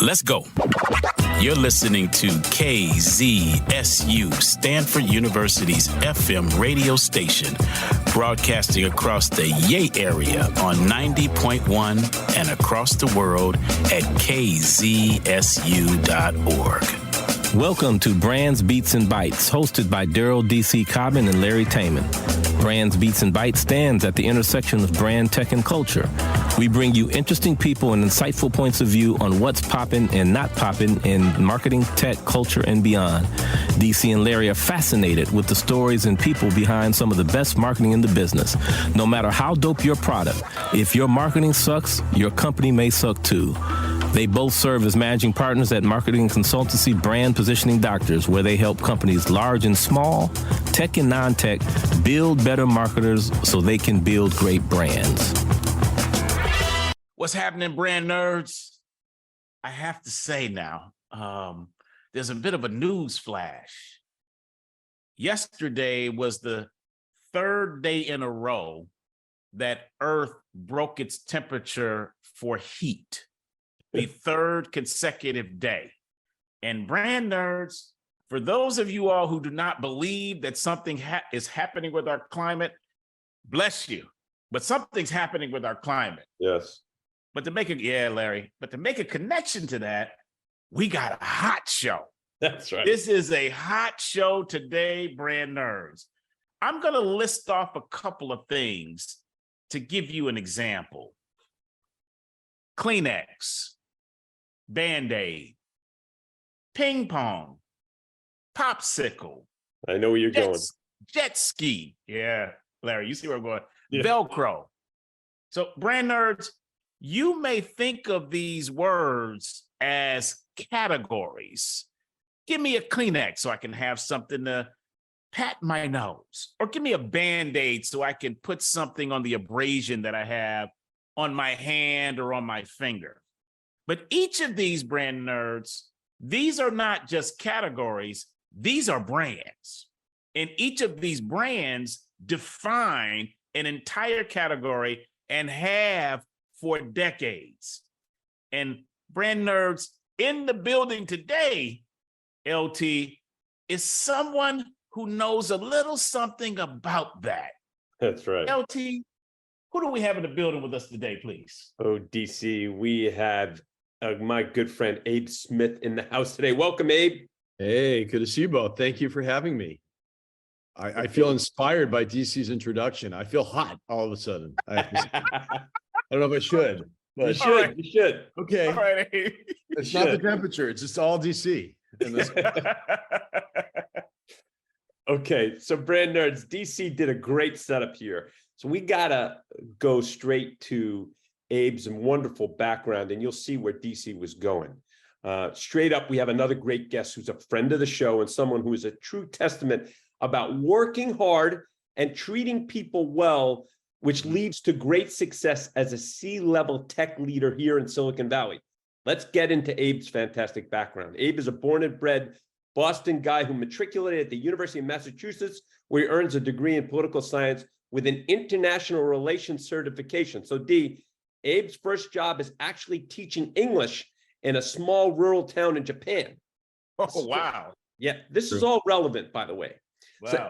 Let's go. You're listening to KZSU, Stanford University's FM radio station, broadcasting across the Yay area on 90.1 and across the world at kzsu.org. Welcome to Brands, Beats, and Bites, hosted by Daryl D.C. Cobbin and Larry Taman. Brands, Beats, and Bites stands at the intersection of brand, tech, and culture. We bring you interesting people and insightful points of view on what's popping and not popping in marketing, tech, culture, and beyond. DC and Larry are fascinated with the stories and people behind some of the best marketing in the business. No matter how dope your product, if your marketing sucks, your company may suck too. They both serve as managing partners at marketing consultancy Brand Positioning Doctors, where they help companies large and small, tech and non-tech, build better marketers so they can build great brands. What's happening, brand nerds? I have to say now, there's a bit of a news flash. Yesterday was the third day in a row that Earth broke its temperature for heat. The third consecutive day. And brand nerds, for those of you all who do not believe that something is happening with our climate, bless you, but something's happening with our climate. Yes. But to make a connection to that, we got a hot show. That's right. This is a hot show today, brand nerds. I'm going to list off a couple of things to give you an example. Kleenex, Band-Aid, ping pong, popsicle. I know where you're going. Jet ski. Yeah, Larry, you see where I'm going. Yeah. Velcro. So brand nerds, you may think of these words as categories. Give me a Kleenex so I can have something to pat my nose, or give me a Band-Aid so I can put something on the abrasion that I have on my hand or on my finger. But each of these brand nerds, these are not just categories, these are brands. And each of these brands define an entire category and have for decades. And brand nerds in the building today, LT, is someone who knows a little something about that. That's right. LT, who do we have in the building with us today, please? Oh, DC, we have my good friend Abe Smith in the house today. Welcome, Abe. Hey, good to see you both. Thank you for having me. I feel inspired by DC's introduction. I feel hot all of a sudden. I don't know if I should. But You should. Right. You should. Okay. All right, Abe. It's not the temperature. It's just all DC. Okay, so brand nerds, DC did a great setup here. So we gotta go straight to Abe's wonderful background, and you'll see where DC was going. Straight up, we have another great guest who's a friend of the show and someone who is a true testament about working hard and treating people well, which leads to great success as a C-level tech leader here in Silicon Valley. Let's get into Abe's fantastic background. Abe is a born and bred Boston guy who matriculated at the University of Massachusetts, where he earns a degree in political science with an international relations certification. So D, Abe's first job is actually teaching English in a small rural town in Japan. Oh, wow. Yeah, this is all relevant, by the way. Wow. So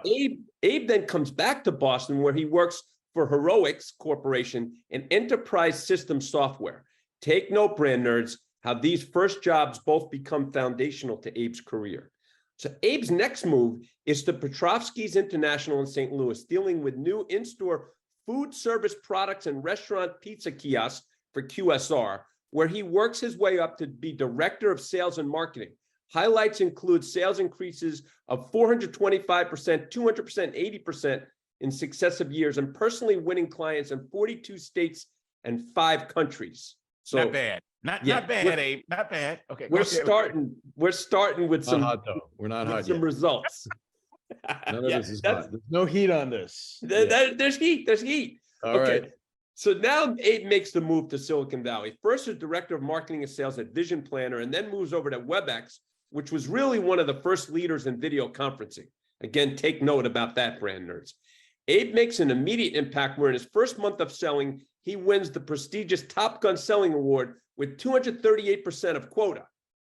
Abe then comes back to Boston, where he works for Heroics Corporation in enterprise system software. Take note, brand nerds, how these first jobs both become foundational to Abe's career. So Abe's next move is to Petrovsky's International in St. Louis, dealing with new in-store food service products and restaurant pizza kiosks for QSR, where he works his way up to be director of sales and marketing. Highlights include sales increases of 425%, 200%, 80% in successive years, and personally winning clients in 42 states and 5 countries. So not bad. Not bad, Abe. Not bad. Okay. We're starting with some hot though. We're not hot some yet. results. None of this is hot. There's no heat on this. There's heat. There's heat. All right. So now Abe makes the move to Silicon Valley. First as director of marketing and sales at Vision Planner, and then moves over to WebEx, which was really one of the first leaders in video conferencing. Again, take note about that, brand nerds. Abe makes an immediate impact where in his first month of selling, he wins the prestigious Top Gun Selling Award with 238% of quota.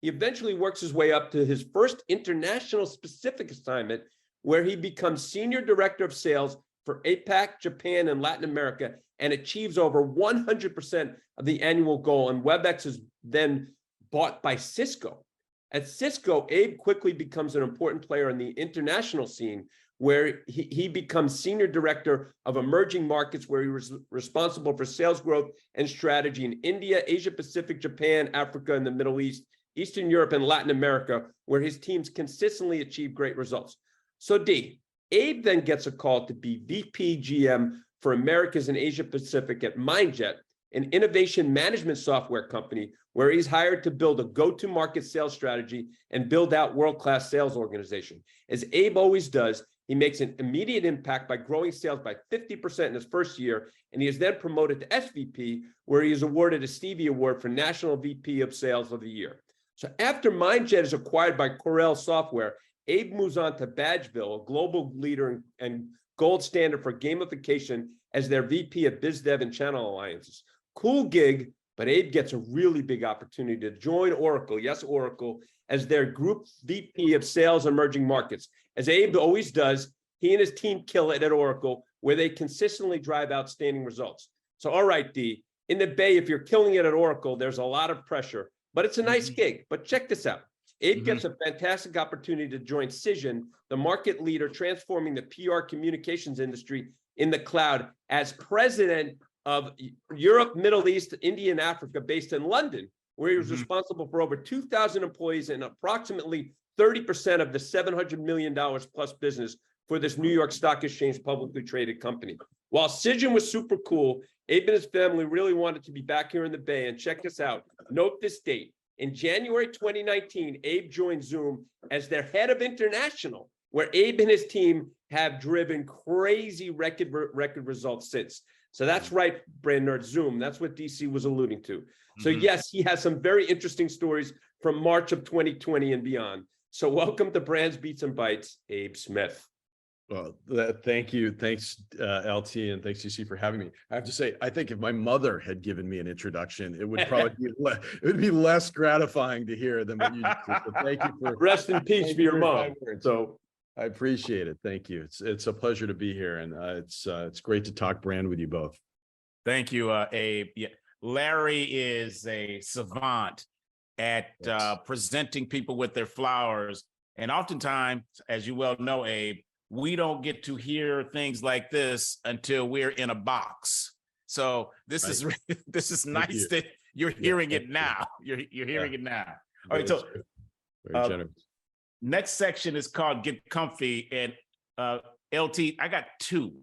He eventually works his way up to his first international specific assignment, where he becomes Senior Director of Sales for APAC, Japan, and Latin America, and achieves over 100% of the annual goal. And WebEx is then bought by Cisco. At Cisco, Abe quickly becomes an important player in the international scene, where he becomes Senior Director of Emerging Markets, where he was responsible for sales growth and strategy in India, Asia Pacific, Japan, Africa, and the Middle East, Eastern Europe, and Latin America, where his teams consistently achieve great results. So D, Abe then gets a call to be VP GM for Americas and Asia Pacific at MindJet, an innovation management software company, where he's hired to build a go-to-market sales strategy and build out world-class sales organization. As Abe always does, he makes an immediate impact by growing sales by 50% in his first year, and he is then promoted to SVP, where he is awarded a Stevie Award for National VP of Sales of the Year. So after MindJet is acquired by Corel Software, Abe moves on to Badgeville, a global leader and gold standard for gamification, as their VP of Biz Dev and Channel Alliances. Cool gig, but Abe gets a really big opportunity to join Oracle, yes, Oracle, as their group VP of Sales Emerging Markets. As Abe always does, he and his team kill it at Oracle, where they consistently drive outstanding results. So, all right, D, in the Bay, if you're killing it at Oracle, there's a lot of pressure, but it's a nice gig. But check this out. Abe gets a fantastic opportunity to join Cision, the market leader transforming the PR communications industry in the cloud, as president of Europe, Middle East, India, and Africa, based in London, where he was responsible for over 2,000 employees and approximately 30% of the $700 million plus business for this New York Stock Exchange publicly traded company. While Cision was super cool, Abe and his family really wanted to be back here in the Bay. And check this out. Note this date. In January 2019, Abe joined Zoom as their head of international, where Abe and his team have driven crazy record results since. So that's right, brand nerd, Zoom. That's what DC was alluding to. So yes, he has some very interesting stories from March of 2020 and beyond. So welcome to Brands, Beats, and Bytes, Abe Smith. Well, thank you. Thanks, LT, and thanks, DC, for having me. I have to say, I think if my mother had given me an introduction, it would probably be less gratifying to hear than what you just did. So thank you for rest in peace for your mom. So I appreciate it. Thank you. It's a pleasure to be here, and it's great to talk brand with you both. Thank you, Abe. Yeah. Larry is a savant at presenting people with their flowers, and oftentimes, as you well know, Abe, we don't get to hear things like this until we're in a box. So this is nice that you're hearing it now. You're hearing it now. All right. So very generous. Next section is called Get Comfy. And LT, I got two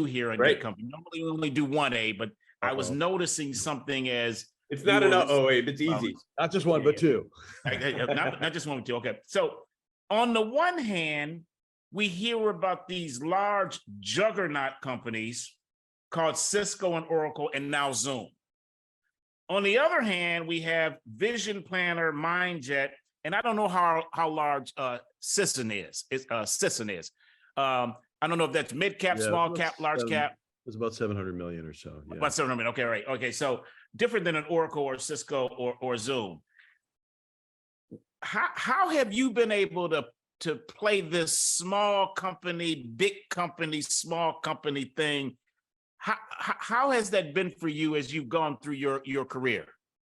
here on Get Comfy. Normally we only do one, Abe, but I was noticing something as it's not enough. Oh, Abe, it's easy. Not just one, but two. not just one, but two. Okay. So on the one hand, we hear about these large juggernaut companies called Cisco and Oracle, and now Zoom. On the other hand, we have Vision Planner, MindJet, and I don't know how large Cision is. I don't know if that's mid cap, small cap, large cap. It's about 700 million or so. Yeah. About 700 million. Okay, right. Okay, so different than an Oracle or Cisco or Zoom. How have you been able to play this small company, big company, small company thing? How has that been for you as you've gone through your career?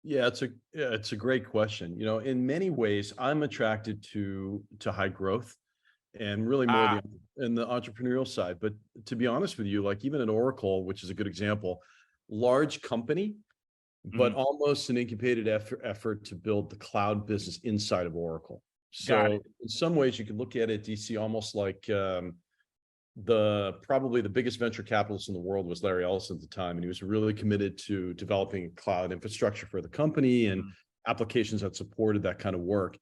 Yeah, it's a great question. You know, in many ways, I'm attracted to high growth, and really more in the entrepreneurial side. But to be honest with you, like even at Oracle, which is a good example, large company, but almost an incubated effort to build the cloud business inside of Oracle. So in some ways you can look at it, DC, almost like probably the biggest venture capitalist in the world was Larry Ellison at the time. And he was really committed to developing cloud infrastructure for the company and applications that supported that kind of work.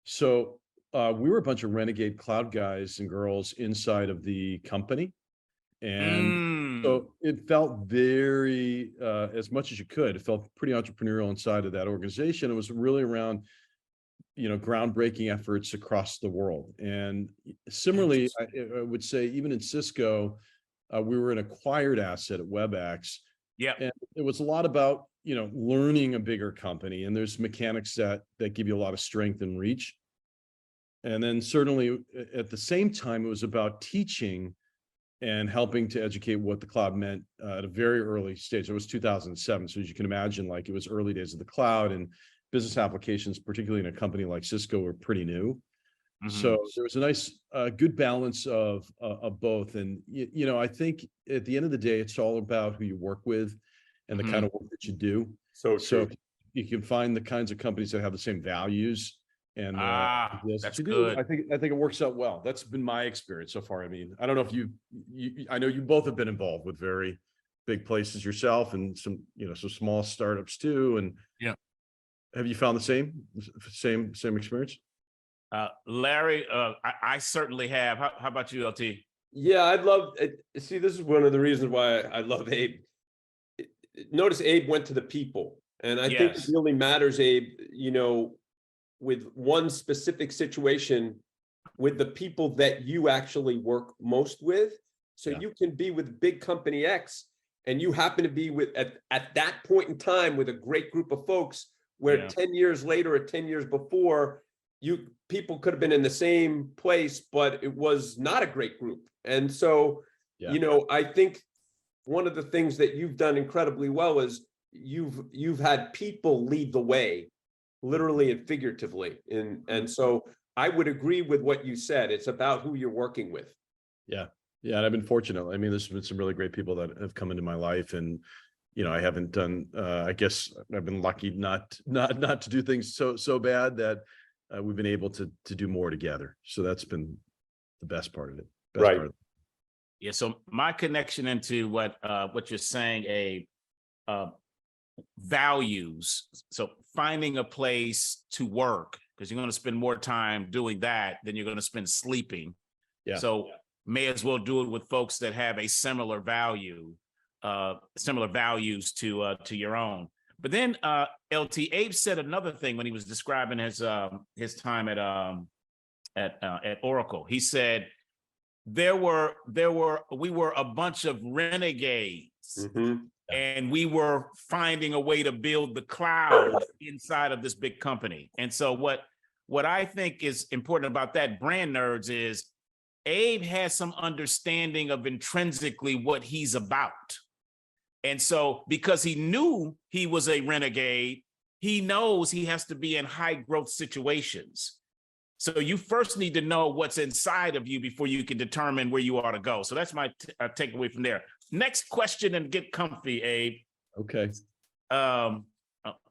So we were a bunch of renegade cloud guys and girls inside of the company. And so it felt very, as much as you could, it felt pretty entrepreneurial inside of that organization. It was really around, you know, groundbreaking efforts across the world. And similarly, I would say even in Cisco, we were an acquired asset at WebEx. Yeah. And it was a lot about, learning a bigger company, and there's mechanics that give you a lot of strength and reach. And then certainly at the same time, it was about teaching and helping to educate what the cloud meant at a very early stage. It was 2007. So as you can imagine, like, it was early days of the cloud, and business applications, particularly in a company like Cisco, were pretty new. So there was a nice, good balance of both. And, I think at the end of the day, it's all about who you work with and the kind of work that you do. So So true. if you can find the kinds of companies that have the same values and ideas that that's you do, good. I think it works out well. That's been my experience so far. I mean, I don't know if I know you both have been involved with very big places yourself, and some small startups too. And Yeah. have you found the same experience? Larry, I certainly have. How about you, LT? Yeah, I'd love. See, this is one of the reasons why I love Abe. Notice Abe went to the people, and I think it Yes. really matters, Abe. With one specific situation, with the people that you actually work most with. So Yeah. you can be with big company X, and you happen to be with at that point in time with a great group of folks, where Yeah. 10 years later or 10 years before, people could have been in the same place, but it was not a great group. And so, Yeah. I think one of the things that you've done incredibly well is you've had people lead the way, literally and figuratively. And so I would agree with what you said. It's about who you're working with. Yeah. Yeah. And I've been fortunate. I mean, there's been some really great people that have come into my life, and, I haven't done, I guess I've been lucky not to do things so bad that we've been able to do more together. So that's been the best part of it. Right. Yeah. So my connection into what you're saying, values. So finding a place to work, because you're going to spend more time doing that than you're going to spend sleeping. Yeah. So may as well do it with folks that have a similar values to your own. But then LT, Abe said another thing when he was describing his time at Oracle. He said we were a bunch of renegades. Mhm. And we were finding a way to build the cloud inside of this big company. And so what I think is important about that, brand nerds, is Abe has some understanding of intrinsically what he's about. And so because he knew he was a renegade, he knows he has to be in high growth situations. So you first need to know what's inside of you before you can determine where you ought to go. So that's my takeaway from there. Next question, and get comfy, Abe. Okay. I'm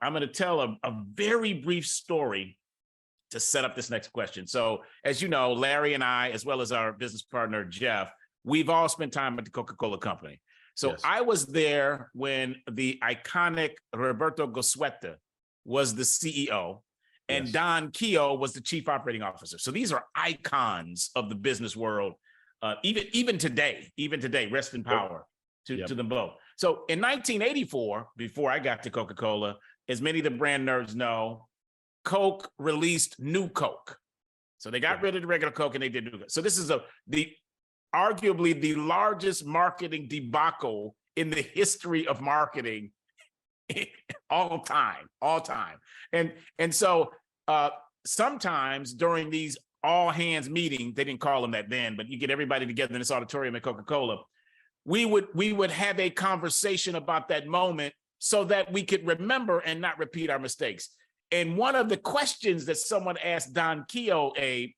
going to tell a very brief story to set up this next question. So as you know, Larry and I, as well as our business partner, Jeff, we've all spent time at the Coca-Cola Company. So Yes. I was there when the iconic Roberto Gosueta was the CEO, and Yes. Don Keough was the chief operating officer. So these are icons of the business world. Even today, rest in power to them both. So in 1984, before I got to Coca-Cola, as many of the brand nerds know, Coke released New Coke. So they got rid of the regular Coke and they did New Coke. So this is arguably the largest marketing debacle in the history of marketing all time. And so sometimes during these all hands meeting, they didn't call them that then, but you get everybody together in this auditorium at Coca-Cola. We would have a conversation about that moment so that we could remember and not repeat our mistakes. And one of the questions that someone asked Don Keough,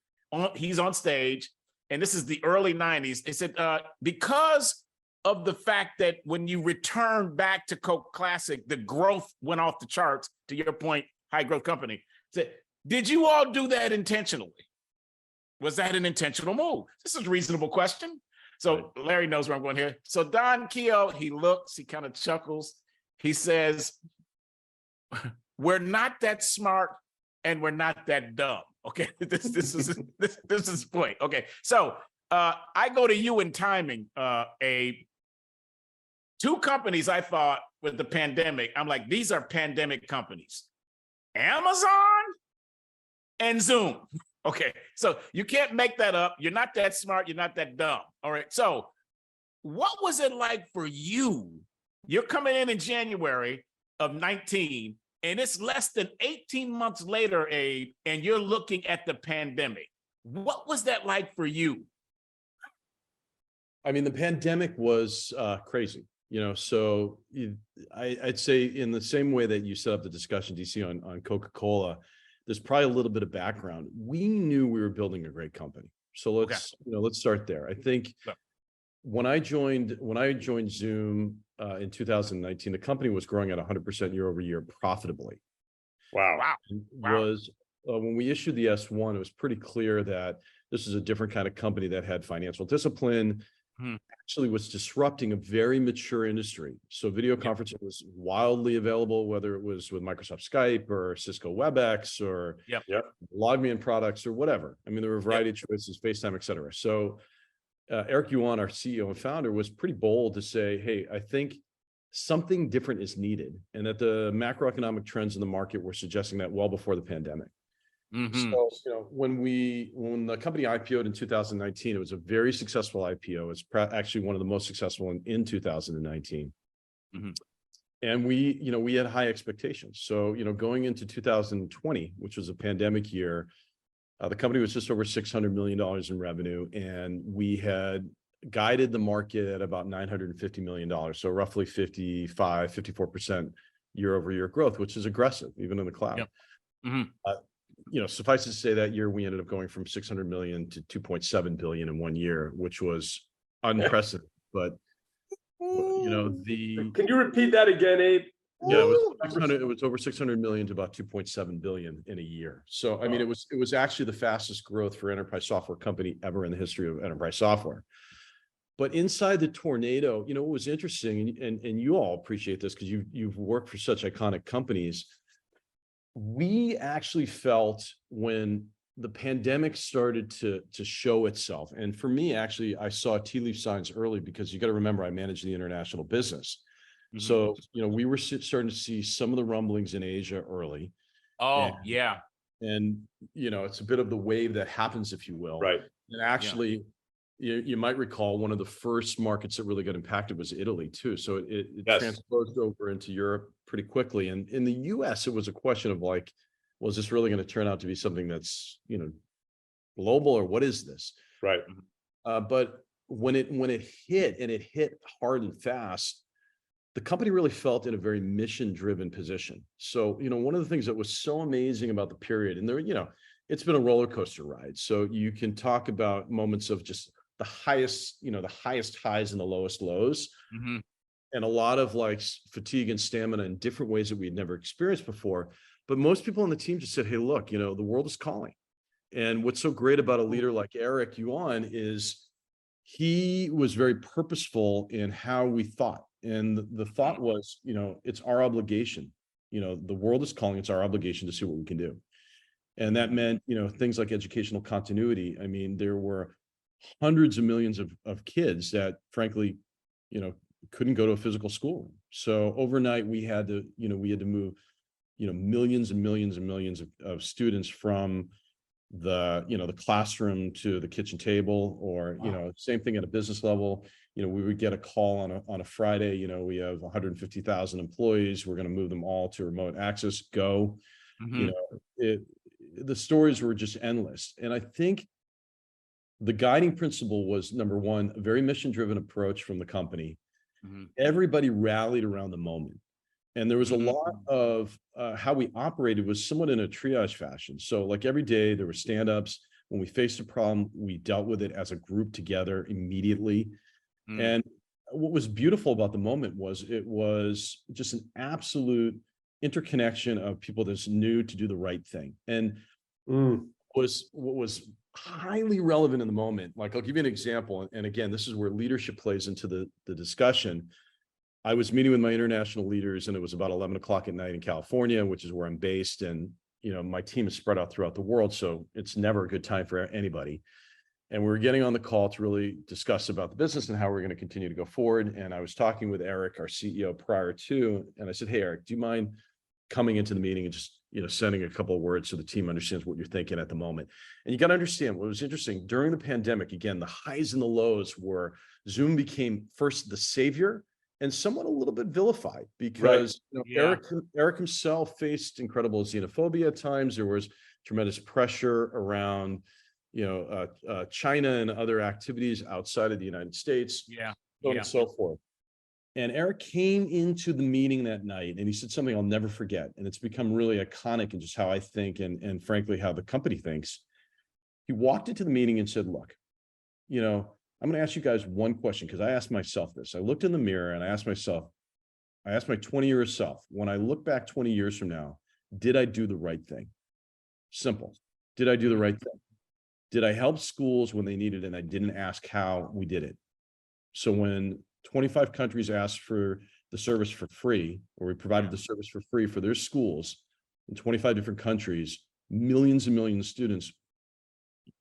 he's on stage, and this is the early 90s. They said, because of the fact that when you return back to Coke Classic, the growth went off the charts, to your point, high growth company. Said, did you all do that intentionally? Was that an intentional move? This is a reasonable question. So Larry knows where I'm going here. So Don Keough, he looks, he kind of chuckles. He says, we're not that smart and we're not that dumb. Okay, this is the point. Okay, so I go to you in timing, two companies I thought with the pandemic, I'm like, these are pandemic companies. Amazon and Zoom. Okay, so you can't make that up. You're not that smart. You're not that dumb. All right, so what was it like for you? You're coming in January. of 19, and it's less than 18 months later, Abe, and you're looking at the pandemic. What was that like for you? I mean, the pandemic was crazy, so I'd say in the same way that you set up the discussion, DC, on Coca-Cola, there's probably a little bit of background. We knew we were building a great company. So let's start there. I think when I joined Zoom in 2019, the company was growing at 100% year over year profitably. Wow. When we issued the S1, it was pretty clear that this is a different kind of company that had financial discipline, actually was disrupting a very mature industry. So video conferencing was wildly available, whether it was with Microsoft Skype or Cisco WebEx or LogMeIn products or whatever. I mean, there were a variety of choices, FaceTime, et cetera. So Eric Yuan, our CEO and founder, was pretty bold to say, hey, I think something different is needed, and that the macroeconomic trends in the market were suggesting that well before the pandemic. So, when the company IPO'd in 2019, it was a very successful IPO. It's actually one of the most successful in 2019. And we had high expectations. So, going into 2020, which was a pandemic year, the company was just over $600 million in revenue, and we had guided the market at about $950 million. So roughly 54% year over year growth, which is aggressive, even in the cloud. Suffice it to say that year we ended up going from 600 million to 2.7 billion in 1 year, which was unprecedented. But Can you repeat that again, Abe? Yeah, it was over 600 million to about 2.7 billion in a year. So I mean, it was actually the fastest growth for enterprise software company ever in the history of enterprise software. But inside the tornado, what was interesting, and you all appreciate this because you've worked for such iconic companies. We actually felt when the pandemic started to show itself, and for me, actually, I saw tea leaf signs early, because you got to remember, I manage the international business. So, we were starting to see some of the rumblings in Asia early. And it's a bit of the wave that happens, if you will. Right. And actually, you might recall one of the first markets that really got impacted was Italy too. So it transposed over into Europe pretty quickly. And in the US, it was a question of like, well, is this really going to turn out to be something that's, global, or what is this? Right. But when it hit, and it hit hard and fast, the company really felt in a very mission-driven position. So, one of the things that was so amazing about the period, and there, it's been a roller coaster ride. So you can talk about moments of just the highest highs and the lowest lows, and a lot of like fatigue and stamina in different ways that we'd never experienced before. But most people on the team just said, hey, look, the world is calling. And what's so great about a leader like Eric Yuan is he was very purposeful in how we thought. And the thought was, it's our obligation. The world is calling. It's our obligation to see what we can do. And that meant, things like educational continuity. I mean, there were hundreds of millions of kids that, frankly, couldn't go to a physical school. So overnight, we had to move, millions and millions and millions of students from the classroom to the kitchen table, or, same thing at a business level. We would get a call on a Friday, we have 150,000 employees. We're going to move them all to remote access. Go. The stories were just endless. And I think the guiding principle was, number one, a very mission-driven approach from the company. Everybody rallied around the moment. And there was a lot of how we operated was somewhat in a triage fashion. So like every day there were stand-ups. When we faced a problem, we dealt with it as a group together immediately. And what was beautiful about the moment was it was just an absolute interconnection of people that's new to do the right thing. And what was highly relevant in the moment, like I'll give you an example. And again, this is where leadership plays into the discussion. I was meeting with my international leaders, and it was about 11 o'clock at night in California, which is where I'm based. And, my team is spread out throughout the world, so it's never a good time for anybody. And we were getting on the call to really discuss about the business and how we're going to continue to go forward. And I was talking with Eric, our CEO, prior to, and I said, hey, Eric, do you mind coming into the meeting and just, sending a couple of words so the team understands what you're thinking at the moment? And you got to understand what was interesting during the pandemic. Again, the highs and the lows were Zoom became first the savior, and somewhat a little bit vilified because Yeah. Eric himself faced incredible xenophobia at times. There was tremendous pressure around, China and other activities outside of the United States, Yeah. so on Yeah. and so forth. And Eric came into the meeting that night and he said something I'll never forget. And it's become really iconic in just how I think and frankly, how the company thinks. He walked into the meeting and said, look, I'm going to ask you guys one question because I asked myself this. I looked in the mirror and I asked my 20-year self, when I look back 20 years from now, did I do the right thing? Simple. Did I do the right thing? Did I help schools when they needed it and I didn't ask how we did it? So when 25 countries asked for the service for free, or we provided the service for free for their schools in 25 different countries, millions and millions of students,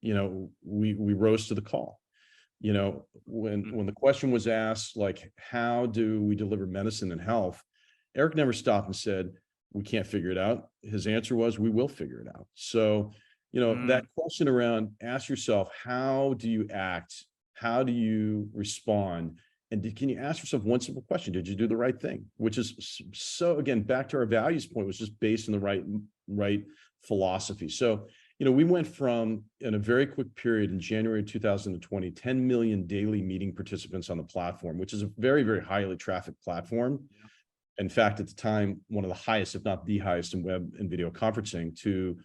we rose to the call. When the question was asked, like, how do we deliver medicine and health? Eric never stopped and said, we can't figure it out. His answer was, we will figure it out. So, that question around, ask yourself, how do you act? How do you respond? And can you ask yourself one simple question? Did you do the right thing? Which is so, again, back to our values point, was just based on the right philosophy. So, we went from, in a very quick period in January 2020, 10 million daily meeting participants on the platform, which is a very, very highly trafficked platform. Yeah. In fact, at the time, one of the highest, if not the highest in web and video conferencing, to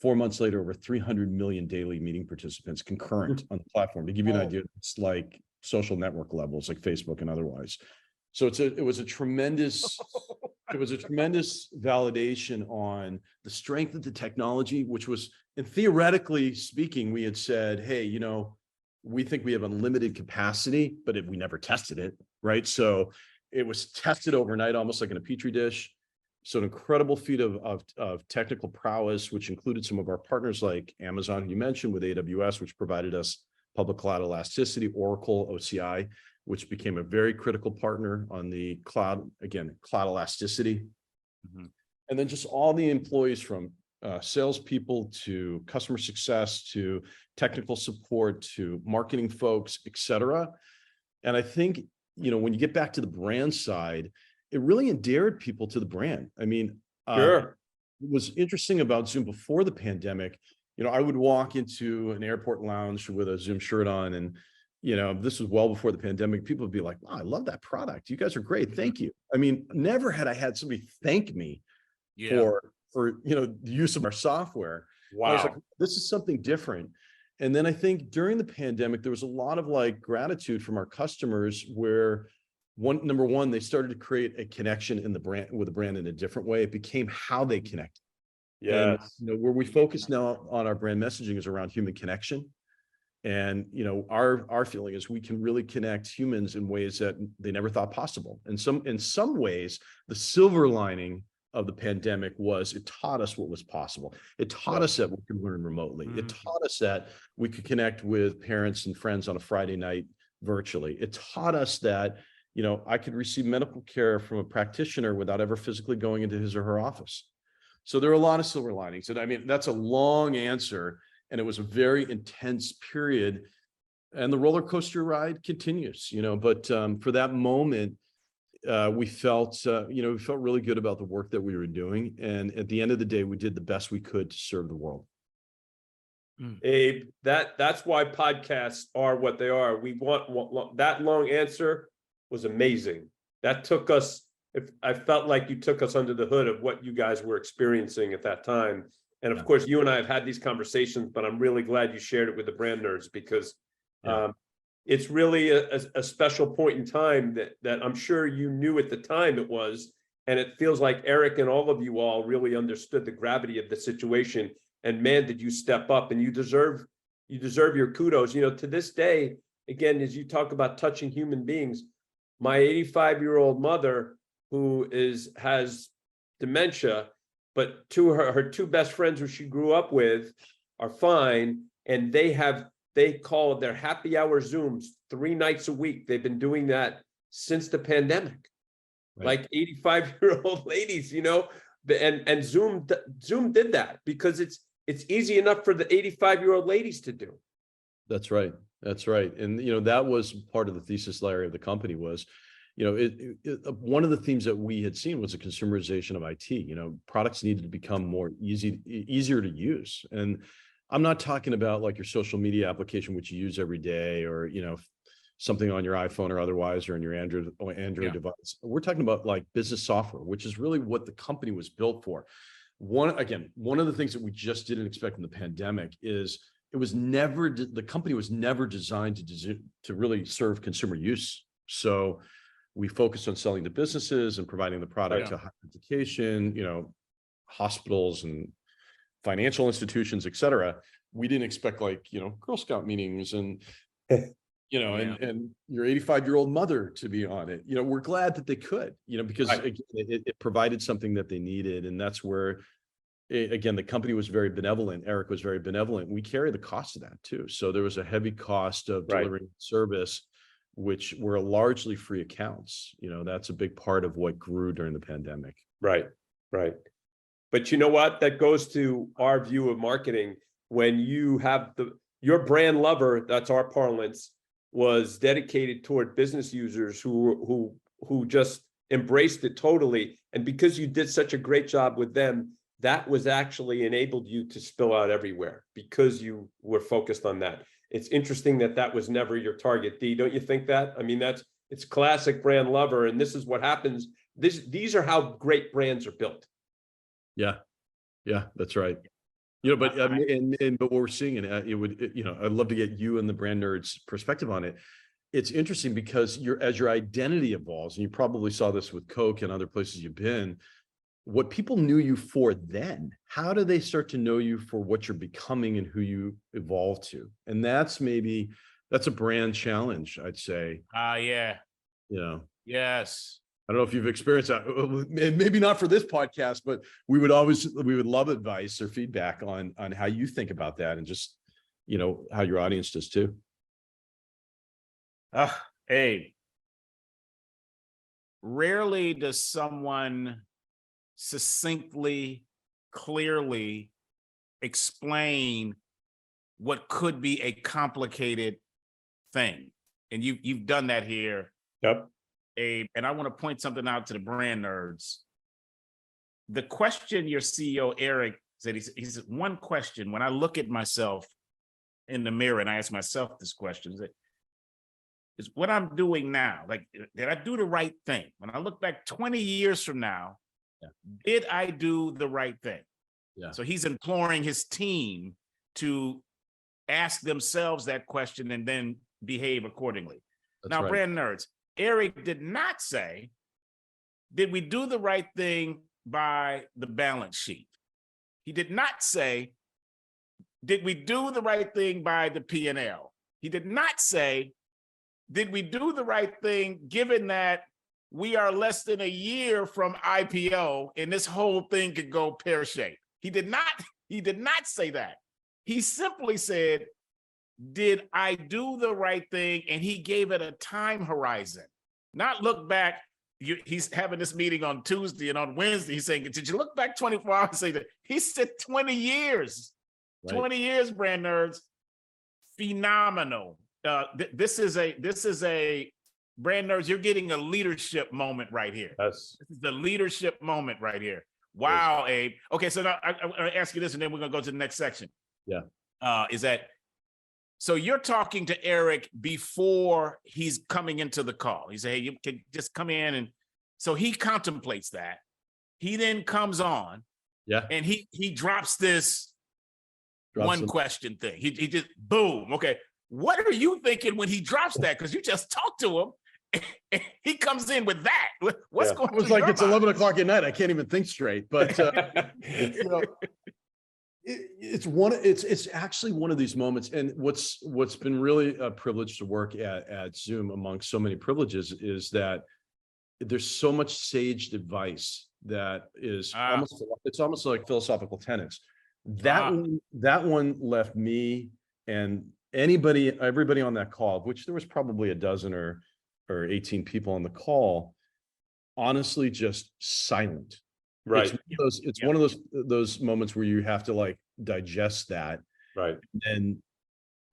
4 months later, over 300 million daily meeting participants concurrent on the platform. To give you an idea, it's like social network levels like Facebook and otherwise. So it was a tremendous validation on the strength of the technology, which was, and theoretically speaking, we had said, hey, we think we have unlimited capacity, but we never tested it, right? So it was tested overnight, almost like in a petri dish. So an incredible feat of technical prowess, which included some of our partners like Amazon, who you mentioned, with AWS, which provided us public cloud elasticity, Oracle, OCI, which became a very critical partner on the cloud elasticity. Mm-hmm. And then just all the employees from salespeople to customer success to technical support to marketing folks, et cetera. And I think, when you get back to the brand side, it really endeared people to the brand. I mean, sure. What was interesting about Zoom before the pandemic, I would walk into an airport lounge with a Zoom shirt on, and this was well before the pandemic. People would be like, wow, I love that product. You guys are great. Thank you. I mean, never had I had somebody thank me for the use of our software. Wow. I was like, this is something different. And then I think during the pandemic, there was a lot of gratitude from our customers where number one, they started to create a connection in the brand with the brand in a different way. It became how they connect. Yes. And, where we focus now on our brand messaging is around human connection. And, our feeling is we can really connect humans in ways that they never thought possible. And in some ways, the silver lining of the pandemic was it taught us what was possible. It taught us that we could learn remotely. It taught us that we could connect with parents and friends on a Friday night virtually. It taught us that, I could receive medical care from a practitioner without ever physically going into his or her office. So there are a lot of silver linings. And I mean, that's a long answer, and it was a very intense period, and the roller coaster ride continues, but for that moment, we felt really good about the work that we were doing. And at the end of the day, we did the best we could to serve the world. Abe, that's why podcasts are what they are. We want that long answer was amazing. That took us, I felt like you took us under the hood of what you guys were experiencing at that time. And of course, you and I have had these conversations, but I'm really glad you shared it with the brand nerds, because it's really a special point in time that I'm sure you knew at the time it was. And it feels like Eric and all of you all really understood the gravity of the situation. And man, did you step up, and you deserve your kudos. To this day, again, as you talk about touching human beings, my 85-year-old mother, who has dementia, but her two best friends who she grew up with are fine, and they call their happy hour Zooms 3 nights a week. They've been doing that since the pandemic, like 85-year-old ladies, and Zoom did that because it's easy enough for the 85-year-old ladies to do. That's right. And, that was part of the thesis, Larry, of the company was, one of the themes that we had seen was the consumerization of IT. Products needed to become easier to use. And I'm not talking about like your social media application, which you use every day, or, something on your iPhone or otherwise, or on your Android device. We're talking about like business software, which is really what the company was built for. One of the things that we just didn't expect in the pandemic is the company was never designed to really serve consumer use. So we focused on selling to businesses and providing the product to higher education, hospitals and financial institutions, et cetera. We didn't expect Girl Scout meetings and, and your 85-year-old mother to be on it. We're glad that they could, because again, it provided something that they needed. And that's where, again, the company was very benevolent. Eric was very benevolent. We carry the cost of that too. So there was a heavy cost of delivering service, which were largely free accounts. That's a big part of what grew during the pandemic. Right. But you know what? That goes to our view of marketing. When you have your brand lover, that's our parlance, was dedicated toward business users who just embraced it totally. And because you did such a great job with them, that was actually enabled you to spill out everywhere because you were focused on that. It's interesting that was never your target, D. Don't you think that? I mean, it's classic brand lover, and this is what happens. These are how great brands are built. Yeah, that's right. But but what we're seeing, and I'd love to get you and the brand nerds perspective on it. It's interesting because as your identity evolves, and you probably saw this with Coke and other places you've been, what people knew you for then, how do they start to know you for what you're becoming and who you evolve to? And that's a brand challenge, I'd say. Yeah. Yes. I don't know if you've experienced that, maybe not for this podcast, but we would love advice or feedback on how you think about that, and just, how your audience does too. Hey, rarely does someone succinctly, clearly explain what could be a complicated thing. And you've done that here. Yep. Abe, and I want to point something out to the brand nerds. The question your CEO, Eric, said, he said, one question, when I look at myself in the mirror and I ask myself this question, is what I'm doing now, like, did I do the right thing? When I look back 20 years from now, did I do the right thing? Yeah. So he's imploring his team to ask themselves that question and then behave accordingly. That's now, right. Brand nerds, Eric did not say, did we do the right thing by the balance sheet? He did not say, did we do the right thing by the P&L? He did not say, did we do the right thing given that we are less than a year from IPO and this whole thing could go pear-shaped? He did not say that. He simply said, did I do the right thing? And he gave it a time horizon, not look back. He's having this meeting on Tuesday, and on Wednesday, he's saying, did you look back 24 hours and say that? He said 20 years, right. 20 years, brand nerds. Phenomenal. This is a brand nerds. You're getting a leadership moment right here. Yes. This is the leadership moment right here. Wow, Abe. Okay, so now I'm going to ask you this, and then we're going to go to the next section. Yeah. So you're talking to Eric before he's coming into the call. He said, hey, you can just come in. And so he contemplates that. He then comes on. Yeah. And he drops this question thing. He just, boom. Okay. What are you thinking when he drops that? Because you just talked to him. And he comes in with that. What's going on? It was like, it's 11 o'clock at night. I can't even think straight. But, it's actually one of these moments. And what's been really a privilege to work at Zoom, amongst so many privileges, is that there's so much saged advice that is almost like philosophical tenets. That one left me and everybody on that call, of which there was probably a dozen or 18 people on the call, honestly just silent. Right. It's one of those moments where you have to like digest that. Right. And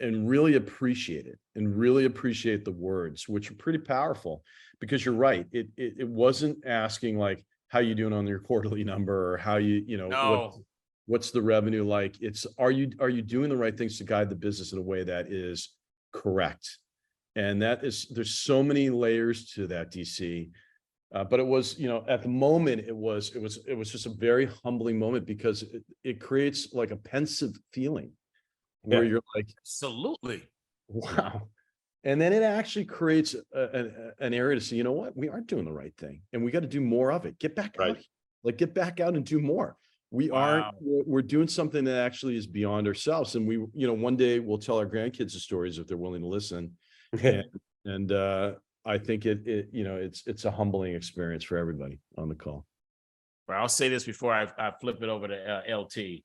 really appreciate it and really appreciate the words, which are pretty powerful, because you're right. It wasn't asking like, how you doing on your quarterly number, or how No. what's the revenue like? It's, are you doing the right things to guide the business in a way that is correct? And there's so many layers to that, DC. But it was, at the moment, it was just a very humbling moment, because it creates like a pensive feeling where you're like, Absolutely. wow. And then it actually creates an area to say, you know what, we aren't doing the right thing, and we got to do more of it. Get back out, get back out and do more. We're doing something that actually is beyond ourselves. And we, one day we'll tell our grandkids the stories if they're willing to listen. And I think it's a humbling experience for everybody on the call. Well, I'll say this before I flip it over to LT.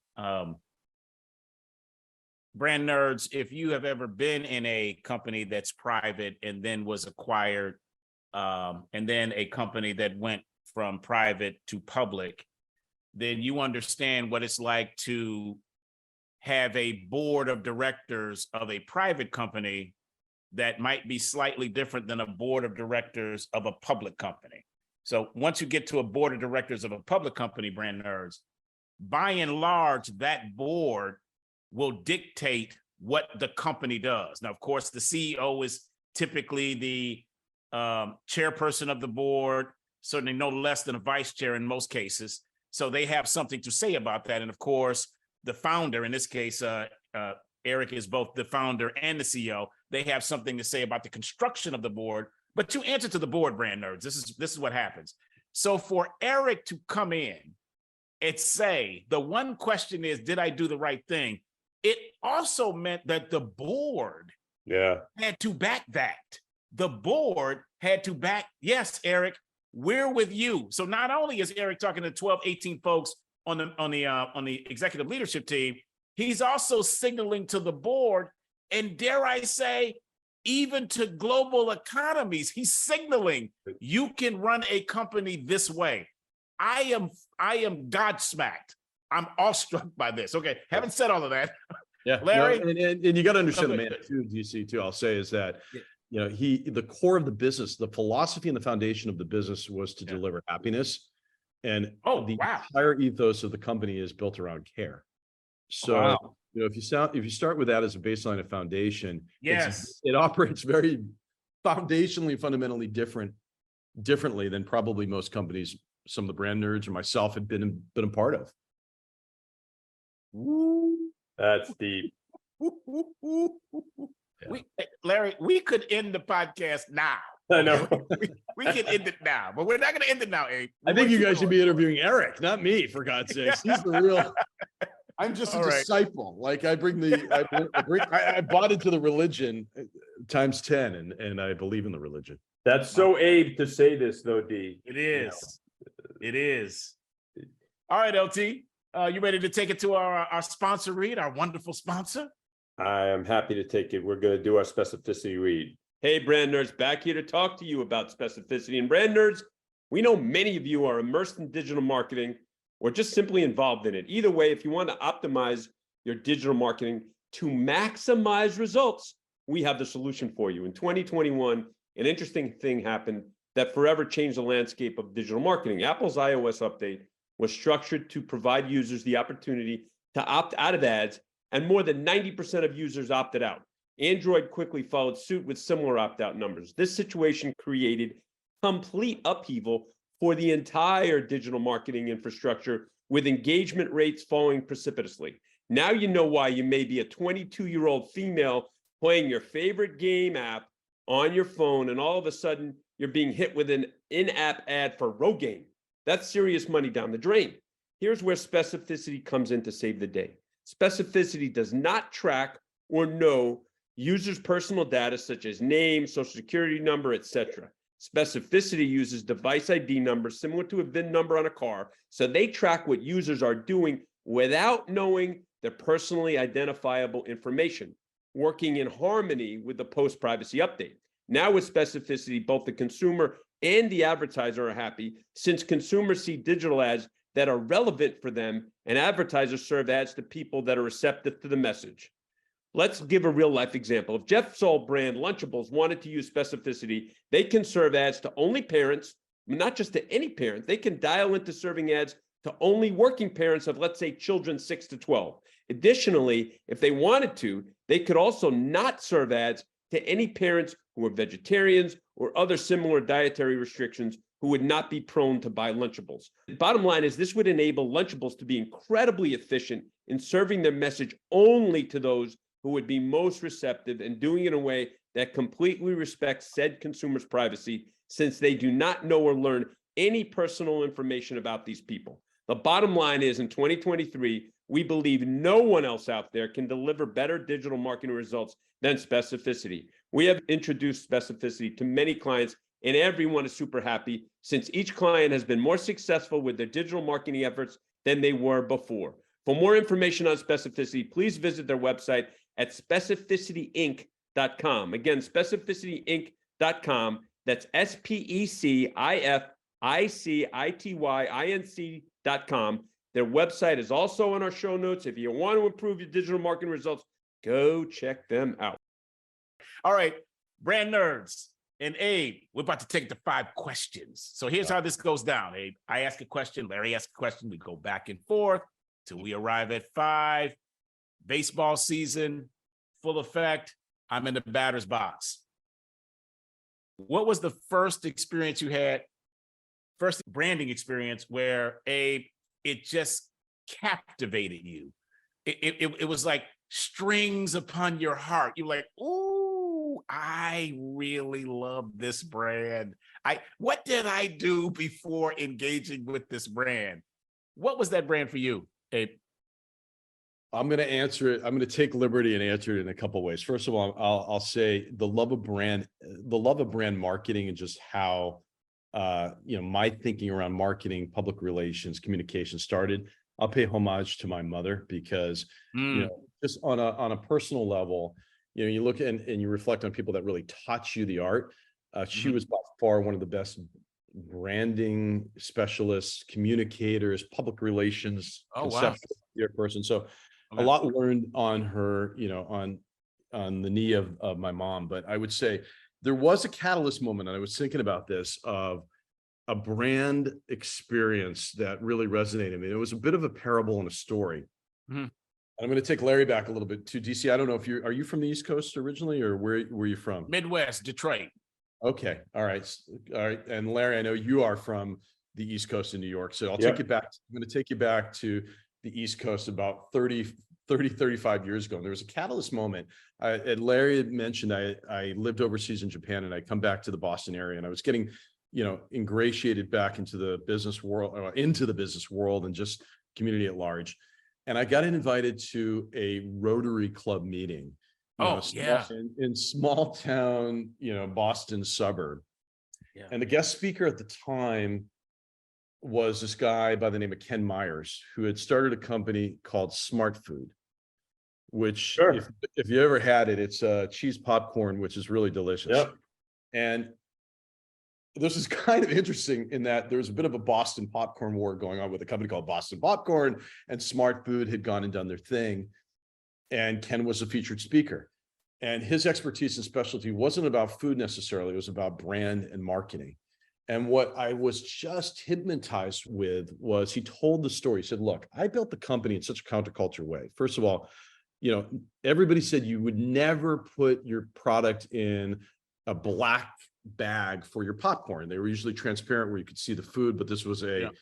Brand nerds, if you have ever been in a company that's private and then was acquired, and then a company that went from private to public, then you understand what it's like to have a board of directors of a private company that might be slightly different than a board of directors of a public company. So once you get to a board of directors of a public company, brand nerds, by and large, that board will dictate what the company does. Now, of course, the CEO is typically the chairperson of the board, certainly no less than a vice chair in most cases. So they have something to say about that. And of course, the founder, in this case, Eric is both the founder and the CEO. They have something to say about the construction of the board, but you answer to the board, brand nerds. This is what happens. So for Eric to come in and say, the one question is, did I do the right thing? It also meant that the board had to back that. The board had to back, yes, Eric, we're with you. So not only is Eric talking to 12, 18 folks on the executive leadership team, he's also signaling to the board, and dare I say, even to global economies, he's signaling you can run a company this way. I am godsmacked. I'm awestruck by this. Okay, having said all of that, yeah, Larry, and you got to understand the man too, DC too. I'll say is that the core of the business, the philosophy and the foundation of the business was to deliver happiness, and the entire ethos of the company is built around care. So if you start with that as a baseline of foundation, it operates very foundationally, fundamentally differently than probably most companies some of the brand nerds or myself have been a part of. That's deep. Larry, we could end the podcast now. I know. we can end it now, but we're not going to end it now, Abe. I think you guys should be interviewing Eric, not me, for God's sakes. He's the real. I'm just a disciple. Like I bought into the religion times 10, and I believe in the religion. That's so Abe to say this, though, D. It is. It is. All right, LT. You ready to take it to our sponsor read, our wonderful sponsor? I am happy to take it. We're going to do our specificity read. Hey, brand nerds, back here to talk to you about specificity. And brand nerds, we know many of you are immersed in digital marketing or just simply involved in it. Either way, if you want to optimize your digital marketing to maximize results, we have the solution for you. In 2021, an interesting thing happened that forever changed the landscape of digital marketing. Apple's iOS update was structured to provide users the opportunity to opt out of ads, and more than 90% of users opted out. Android quickly followed suit with similar opt-out numbers. This situation created complete upheaval for the entire digital marketing infrastructure, with engagement rates falling precipitously. Now you know why you may be a 22-year-old female playing your favorite game app on your phone, and all of a sudden you're being hit with an in-app ad for Rogaine. That's serious money down the drain. Here's where specificity comes in to save the day. Specificity does not track or know users' personal data such as name, social security number, etc. Specificity uses device ID numbers similar to a VIN number on a car, so they track what users are doing without knowing their personally identifiable information, working in harmony with the post-privacy update. Now with specificity, both the consumer and the advertiser are happy, since consumers see digital ads that are relevant for them, and advertisers serve ads to people that are receptive to the message. Let's give a real life example. If Jeff Soul brand Lunchables wanted to use specificity, they can serve ads to only parents, not just to any parent. They can dial into serving ads to only working parents of, let's say, children 6 to 12. Additionally, if they wanted to, they could also not serve ads to any parents who are vegetarians or other similar dietary restrictions who would not be prone to buy Lunchables. The bottom line is this would enable Lunchables to be incredibly efficient in serving their message only to those who would be most receptive and doing it in a way that completely respects said consumer's privacy, since they do not know or learn any personal information about these people. The bottom line is in 2023, we believe no one else out there can deliver better digital marketing results than specificity. We have introduced specificity to many clients, and everyone is super happy since each client has been more successful with their digital marketing efforts than they were before. For more information on specificity, please visit their website at specificityinc.com. Again, specificityinc.com. That's specificityin.com. Their website is also on our show notes. If you want to improve your digital marketing results, go check them out. All right, brand nerds and Abe, we're about to take the 5 questions. So here's how this goes down, Abe. I ask a question, Larry asks a question. We go back and forth till we arrive at 5. Baseball season, full effect. I'm in the batter's box. What was the first experience you had, first branding experience where it just captivated you? It was like strings upon your heart. You're like, ooh, I really love this brand. What did I do before engaging with this brand? What was that brand for you, Abe? I'm going to answer it. I'm going to take liberty and answer it in a couple of ways. First of all, I'll say the love of brand marketing, and just how, my thinking around marketing, public relations, communication started. I'll pay homage to my mother because, just on a personal level, you look and you reflect on people that really taught you the art. She was by far one of the best branding specialists, communicators, public relations, conceptual person. So a lot learned on her, on the knee of my mom. But I would say there was a catalyst moment, and I was thinking about this, of a brand experience that really resonated with me. It was a bit of a parable and a story. I'm going to take Larry back a little bit to DC. I don't know if are you from the East Coast originally, or where were you from? Midwest, Detroit. Okay. All right. And Larry, I know you are from the East Coast in New York. So I'll take you back. I'm going to take you back to the East Coast about 35 years ago. And there was a catalyst moment. And Larry had mentioned I lived overseas in Japan, and I come back to the Boston area, and I was getting, ingratiated back into the business world, and just community at large. And I got invited to a Rotary Club meeting. In small town, Boston suburb. Yeah. And the guest speaker at the time was this guy by the name of Ken Myers, who had started a company called Smart Food, which if you ever had it, it's cheese popcorn, which is really delicious. Yep. And this is kind of interesting in that there was a bit of a Boston popcorn war going on with a company called Boston Popcorn, and Smart Food had gone and done their thing. And Ken was a featured speaker, and his expertise and specialty wasn't about food necessarily. It was about brand and marketing. And what I was just hypnotized with was he told the story. He said, look, I built the company in such a counterculture way. First of all, everybody said you would never put your product in a black bag for your popcorn. They were usually transparent where you could see the food, but this was a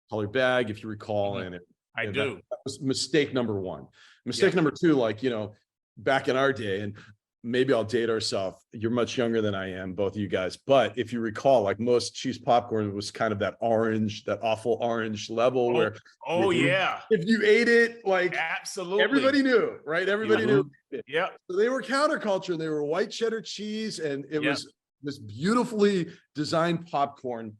colored bag, if you recall. And that was mistake number one. Mistake number two, back in our day, and maybe I'll date ourselves. You're much younger than I am, both of you guys. But if you recall, like most cheese popcorn was kind of that awful orange level where if you ate it, absolutely everybody knew, right? Everybody knew. Yeah. So they were counterculture, and they were white cheddar cheese, and it was this beautifully designed popcorn.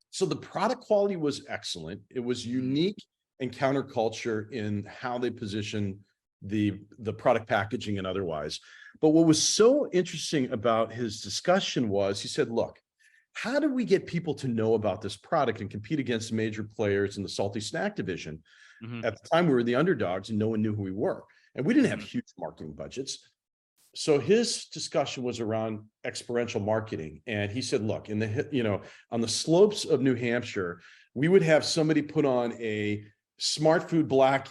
So the product quality was excellent. It was unique and counterculture in how they position the product packaging and otherwise. But what was so interesting about his discussion was he said, look, how do we get people to know about this product and compete against major players in the salty snack division? Mhm. At the time, we were the underdogs and no one knew who we were. And we didn't have huge marketing budgets. So his discussion was around experiential marketing. And he said, look, on the slopes of New Hampshire, we would have somebody put on a Smart Food black,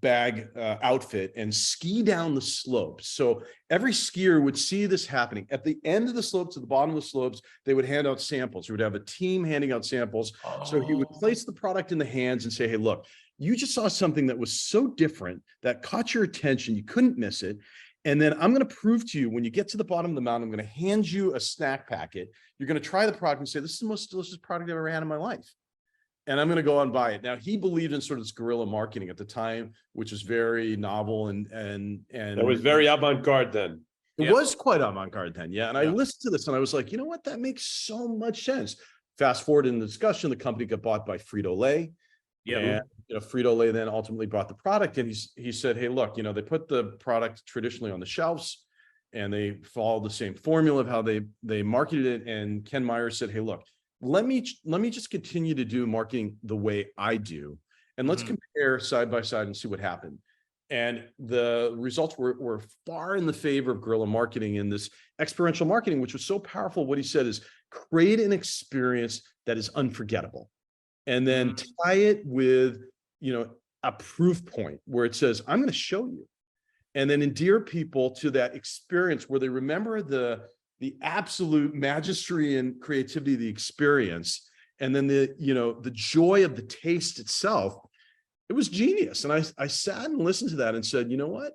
bag outfit and ski down the slopes. So every skier would see this happening. At the end of the slopes, at the bottom of the slopes, they would hand out samples. You would have a team handing out samples. So he would place the product in the hands and say, hey, look, you just saw something that was so different that caught your attention. You couldn't miss it. And then I'm going to prove to you, when you get to the bottom of the mountain, I'm going to hand you a snack packet. You're going to try the product and say, this is the most delicious product I've ever had in my life. And I'm going to go out and buy it. Now, he believed in sort of this guerrilla marketing at the time, which was very novel and That was very avant-garde then. it was quite avant-garde then. Yeah. And I Yeah. listened to this and I was like, you know what? That makes so much sense. Fast forward in the discussion, the company got bought by Frito-Lay. Yeah. And Frito-Lay then ultimately bought the product. And he said, hey, look, they put the product traditionally on the shelves and they followed the same formula of how they marketed it. And Ken Meyer said, hey, look, let me just continue to do marketing the way I do. And let's compare side by side and see what happened. And the results were far in the favor of guerrilla marketing and this experiential marketing, which was so powerful. What he said is create an experience that is unforgettable. And then tie it with, a proof point where it says, I'm going to show you. And then endear people to that experience where they remember the absolute majesty and creativity of the experience. And then the joy of the taste itself. It was genius. And I sat and listened to that and said, you know what?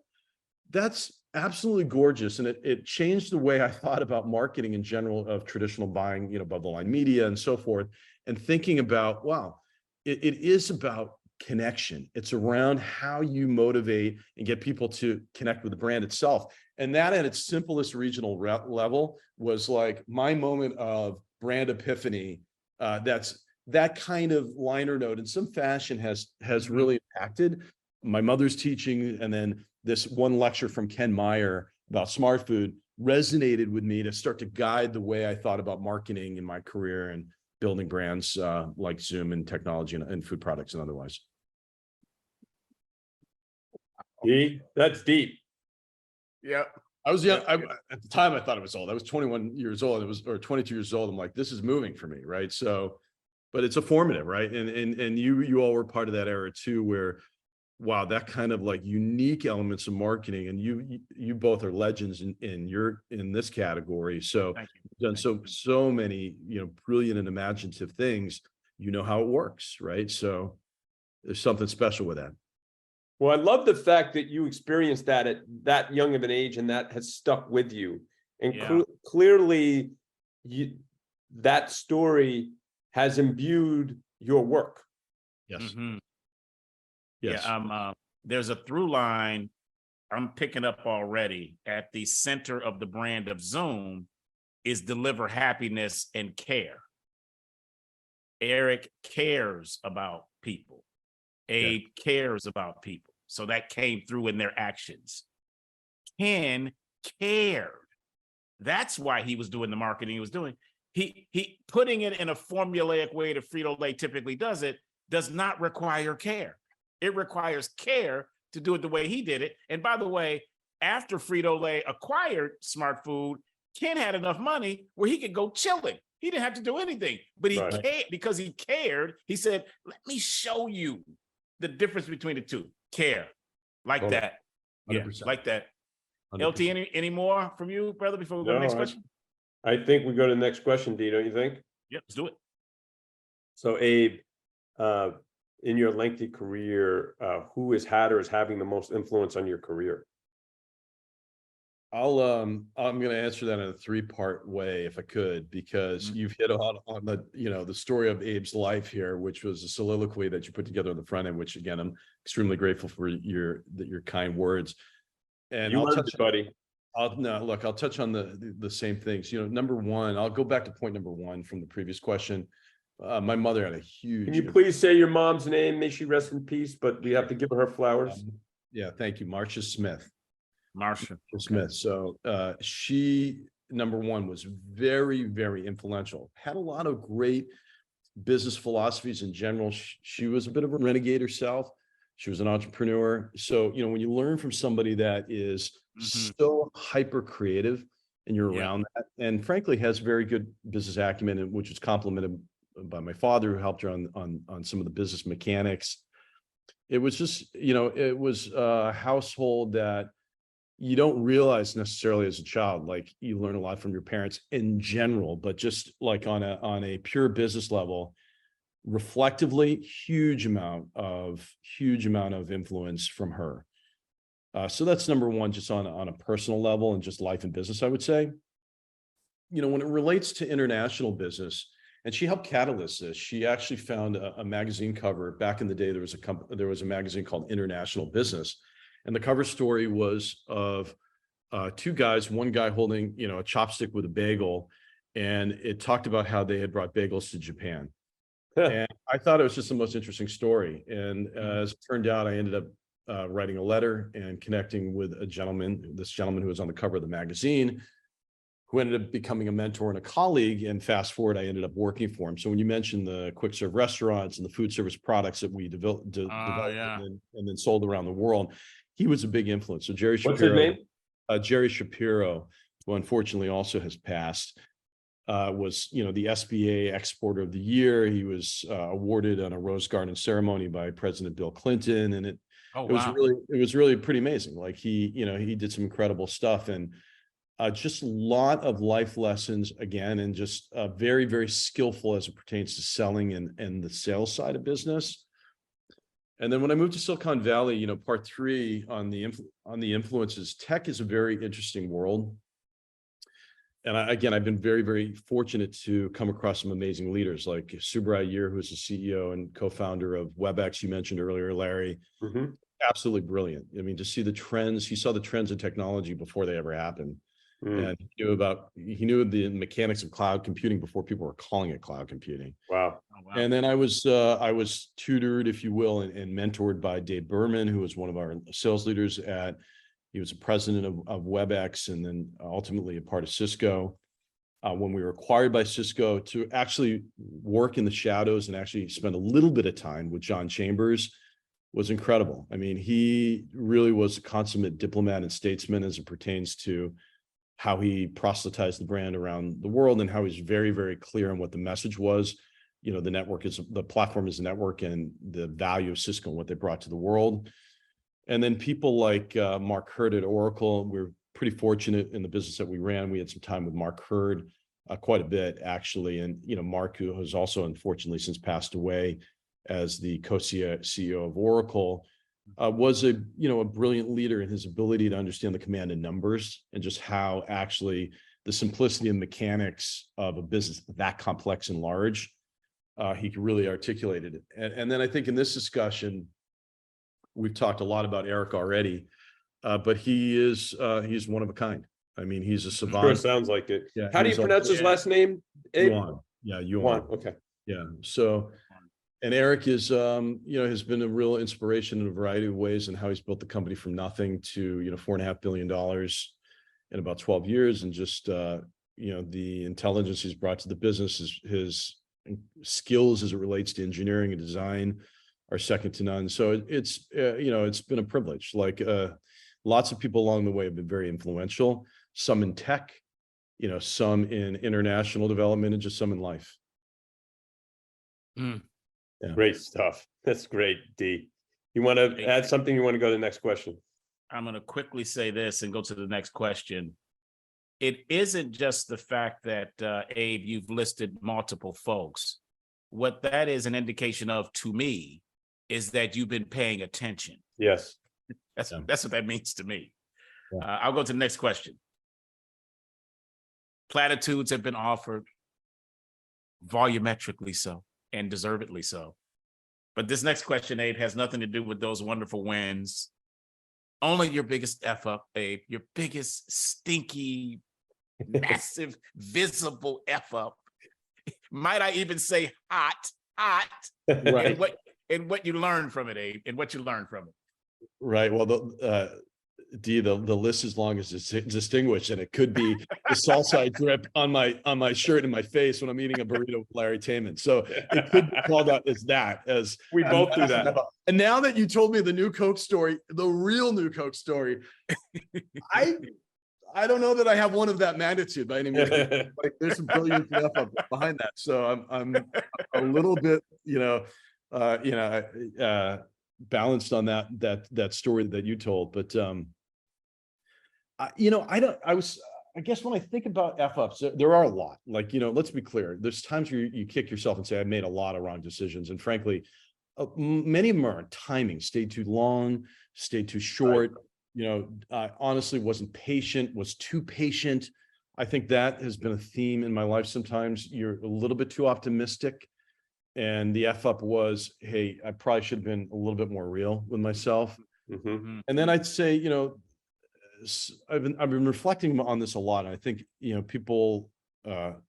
That's absolutely gorgeous. And it changed the way I thought about marketing in general of traditional buying, above the line media and so forth. And thinking about, wow, it is about connection. It's around how you motivate and get people to connect with the brand itself. And that at its simplest regional level was like my moment of brand epiphany. That kind of liner note in some fashion has really impacted my mother's teaching. And then this one lecture from Ken Meyer about smart food resonated with me to start to guide the way I thought about marketing in my career and building brands like Zoom and technology and food products and otherwise. That's deep. Yeah. I was young. At the time, I thought it was old. I was 21 years old. Or 22 years old. I'm like, this is moving for me, right? So, but it's a formative, right? And you all were part of that era too, where, wow, that kind of like unique elements of marketing, and you both are legends in this category. So you've done so many brilliant and imaginative things. You know how it works, right? So there's something special with that. Well, I love the fact that you experienced that at that young of an age, and that has stuck with you. And clearly, that story has imbued your work. Yes. Mm-hmm. Yes. Yeah. There's a through line I'm picking up already. At the center of the brand of Zoom is deliver happiness and care. Eric cares about people. Abe cares about people. So that came through in their actions. Ken cared. That's why he was doing the marketing he was doing. He putting it in a formulaic way that Frito-Lay typically does it does not require care. It requires care to do it the way he did it. And by the way, after Frito-Lay acquired Smart Food, Ken had enough money where he could go chilling. He didn't have to do anything, but he cared because he cared. He said, let me show you the difference between the two. Care. Like that. 100%. Yeah, like that. 100%. LT, any more from you, brother, before we go to the next question? I think we go to the next question, D, don't you think? Yep, let's do it. So, Abe, in your lengthy career, who has had or is having the most influence on your career? I'm going to answer that in a 3-part way, if I could, because you've hit on the story of Abe's life here, which was a soliloquy that you put together on the front end, which again, I'm extremely grateful for your kind words. And I'll touch, buddy. I'll touch on the same things. Number one, I'll go back to point number one from the previous question. My mother had a huge. Can you please say your mom's name? May she rest in peace. But we have to give her flowers. Thank you, Marcia Smith. Marcia Smith. So she, number one, was very, very influential. Had a lot of great business philosophies in general. She was a bit of a renegade herself. She was an entrepreneur. So, when you learn from somebody that is so hyper creative and you're around that, and frankly has very good business acumen, which is complemented by my father, who helped her on some of the business mechanics. It was just, it was a household that you don't realize necessarily as a child. Like, you learn a lot from your parents in general, but just like on a pure business level, reflectively, huge amount of influence from her. So that's number one, just on a personal level and just life and business, I would say. When it relates to international business, and she helped catalyst this. She actually found a magazine cover back in the day. There was a magazine called International Business, and the cover story was of two guys, one guy holding, a chopstick with a bagel, and it talked about how they had brought bagels to Japan. And I thought it was just the most interesting story. And as it turned out, I ended up writing a letter and connecting with this gentleman who was on the cover of the magazine, who ended up becoming a mentor and a colleague. And fast forward, I ended up working for him. So when you mentioned the quick serve restaurants and the food service products that we developed and then sold around the world, he was a big influence. So Jerry Shapiro, what's his name? Jerry Shapiro, who unfortunately also has passed, was, the SBA Exporter of the Year. He was awarded on a Rose Garden ceremony by President Bill Clinton, and it was really pretty amazing. Like, he did some incredible stuff, and just a lot of life lessons again, and just very, very skillful as it pertains to selling and the sales side of business. And then when I moved to Silicon Valley, part three on the influences, tech is a very interesting world. And I've been very, very fortunate to come across some amazing leaders like Subra Iyer, who's the CEO and co-founder of WebEx, you mentioned earlier, Larry. Absolutely brilliant. I mean, to see the trends, he saw the trends in technology before they ever happened. And he knew the mechanics of cloud computing before people were calling it cloud computing. Wow. And then I was tutored, if you will, and mentored by Dave Berman, who was one of our sales leaders he was a president of WebEx, and then ultimately a part of Cisco. When we were acquired by Cisco, to actually work in the shadows and actually spend a little bit of time with John Chambers was incredible. I mean, he really was a consummate diplomat and statesman as it pertains to how he proselytized the brand around the world, and how he's very, very clear on what the message was. The platform is a network, and the value of Cisco and what they brought to the world. And then people like Mark Hurd at Oracle. We're pretty fortunate in the business that we ran. We had some time with Mark Hurd, quite a bit actually. And, Mark, who has also unfortunately since passed away as the co-CEO of Oracle, was a brilliant leader in his ability to understand the command of numbers, and just how actually the simplicity and mechanics of a business that complex and large, he could really articulate it. And then I think in this discussion, we've talked a lot about Eric already, but he's one of a kind. I mean, he's a savant. Sure sounds like it. Yeah, How do you pronounce his last name? Abe? Yuan. Yeah, Yuan. Yuan. Okay. Yeah. So, and Eric is, has been a real inspiration in a variety of ways, and how he's built the company from nothing to, $4.5 billion in about 12 years. And just, the intelligence he's brought to the business, his skills as it relates to engineering and design are second to none. So it's been a privilege. Like, lots of people along the way have been very influential, some in tech, some in international development, and just some in life. Yeah. Great stuff. That's great, D. You want to add something? You want to go to the next question? I'm going to quickly say this and go to the next question. It isn't just the fact that, Abe, you've listed multiple folks. What that is an indication of, to me, is that you've been paying attention. Yes. That's what that means to me. Yeah. I'll go to the next question. Platitudes have been offered, volumetrically so, and deservedly so. But this next question, Abe, has nothing to do with those wonderful wins. Only your biggest F up, Abe, your biggest stinky, massive, visible F up. Might I even say hot, Right. And what you learned from it, Abe, and what you learned from it. Right. Well, D, the list is long as distinguished, and it could be the salsa I drip on my shirt and my face when I'm eating a burrito with Larry Taman. So it could be called out as that. As We both do that. And now that you told me the new Coke story, the real new Coke story, I don't know that I have one of that magnitude by any means. Like, there's some brilliant stuff behind that. So I'm a little bit, balanced on that story that you told. But I guess when I think about F-ups, there are a lot. Like, let's be clear. There's times where you kick yourself and say, I made a lot of wrong decisions. And frankly, many of them are on timing, stayed too long, stayed too short. I honestly wasn't patient, was too patient. I think that has been a theme in my life. Sometimes you're a little bit too optimistic. And the F-up was, hey, I probably should have been a little bit more real with myself. Mm-hmm. And then I'd say, I've been reflecting on this a lot. And I think, people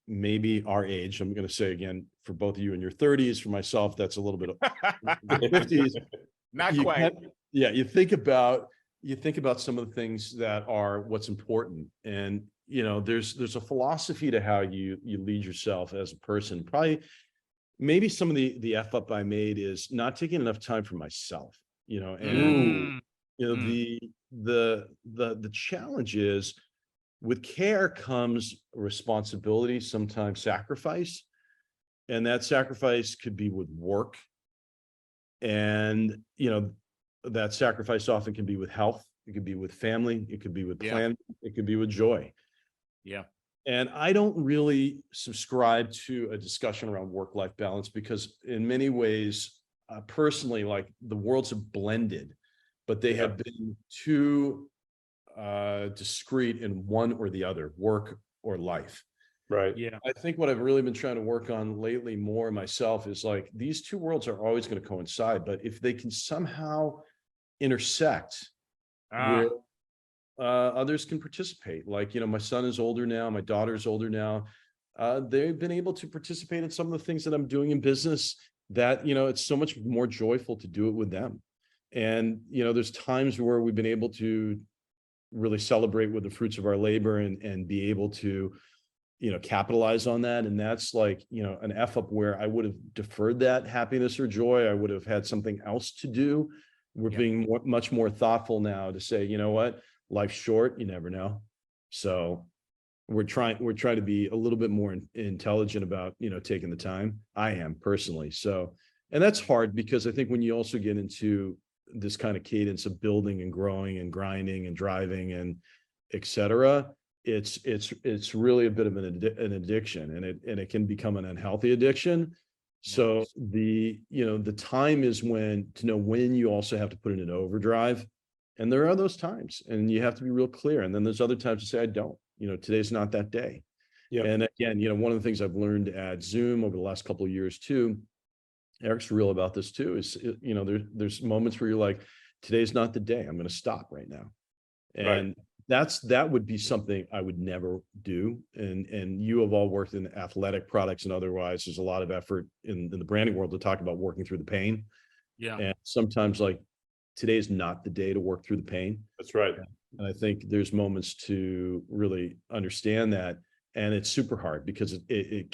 maybe our age, I'm going to say again, for both of you in your 30s, for myself, that's a little bit of 50s. Not quite. You think about some of the things that are what's important. And, there's a philosophy to how you lead yourself as a person. Probably, maybe some of the F-up I made is not taking enough time for myself, and the challenge is, with care comes responsibility, sometimes sacrifice, and that sacrifice could be with work. And, that sacrifice often can be with health. It could be with family. It could be with planning. It could be with joy. Yeah. And I don't really subscribe to a discussion around work-life balance, because in many ways, personally, like, the worlds have blended, but they have been too discrete in one or the other, work or life. Right. Yeah. I think what I've really been trying to work on lately more myself is, like, these two worlds are always going to coincide, but if they can somehow intersect, where others can participate. Like, my son is older now, my daughter's older now. They've been able to participate in some of the things that I'm doing in business that, it's so much more joyful to do it with them. And, there's times where we've been able to really celebrate with the fruits of our labor and be able to, capitalize on that. And that's like, an F-up where I would have deferred that happiness or joy. I would have had something else to do. We're being much more thoughtful now to say, you know what, life's short, you never know. So we're trying to be a little bit more intelligent about, taking the time. I am personally. So, and that's hard, because I think when you also get into this kind of cadence of building and growing and grinding and driving and et cetera, it's really a bit of an addiction, and it can become an unhealthy addiction. So the time is when you also have to put it in overdrive. And there are those times, and you have to be real clear. And then there's other times to say, I don't, today's not that day. Yeah. And again, one of the things I've learned at Zoom over the last couple of years too, Eric's real about this too, is, there's moments where you're like, today's not the day, I'm going to stop right now. And that would be something I would never do. And you have all worked in athletic products and otherwise, there's a lot of effort in the branding world to talk about working through the pain. Yeah. And sometimes, like, today's not the day to work through the pain. That's right. And I think there's moments to really understand that. And it's super hard, because it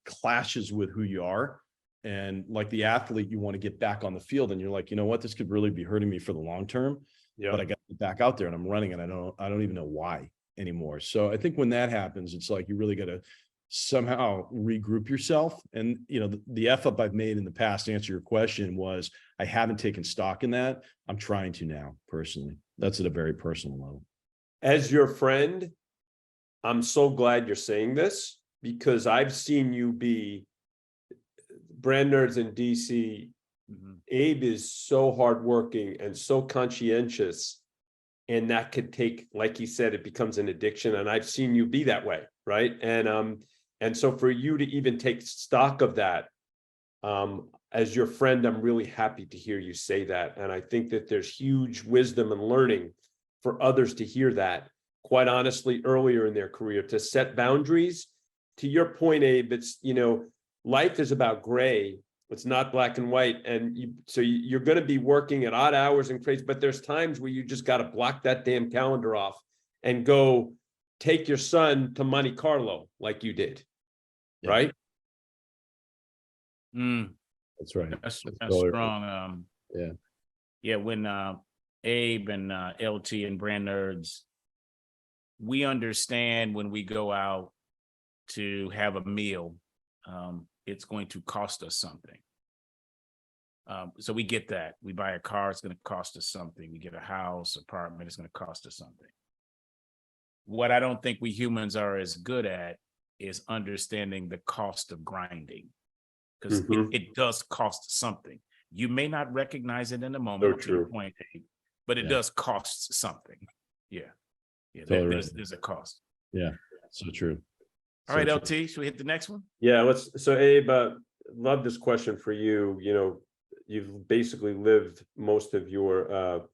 clashes with who you are. And like the athlete, you want to get back on the field, and you're like, you know what, this could really be hurting me for the long term. Yeah. But I got to get back out there, and I'm running, and I don't even know why anymore. So I think when that happens, it's like you really got to somehow regroup yourself. And the F-up I've made in the past, to answer your question, was I haven't taken stock in that. I'm trying to now, personally. That's at a very personal level. As your friend, I'm so glad you're saying this, because I've seen you be Brand Nerds in DC. Abe is so hardworking and so conscientious, and that could take, like he said, it becomes an addiction. And I've seen you be that way, right? And so for you to even take stock of that, as your friend, I'm really happy to hear you say that. And I think that there's huge wisdom and learning for others to hear that, quite honestly, earlier in their career, to set boundaries. To your point, Abe, it's, life is about gray, It's not black and white. And you're going to be working at odd hours and crazy, but there's times where you just got to block that damn calendar off and go take your son to Monte Carlo like you did. Yeah. Right? That's right. That's totally strong. right. Yeah. When Abe and LT and Brand Nerds, we understand when we go out to have a meal, it's going to cost us something. So we get that. We buy a car, it's going to cost us something. We get a house, apartment, it's going to cost us something. What I don't think we humans are as good at is understanding the cost of grinding, because it does cost something. You may not recognize it in the moment, to your point, Abe, but it does cost something. Yeah. Totally there's a cost. Yeah, so true. All right, LT, should we hit the next one? Yeah, so Abe, love this question for you. You know, you've basically lived most of your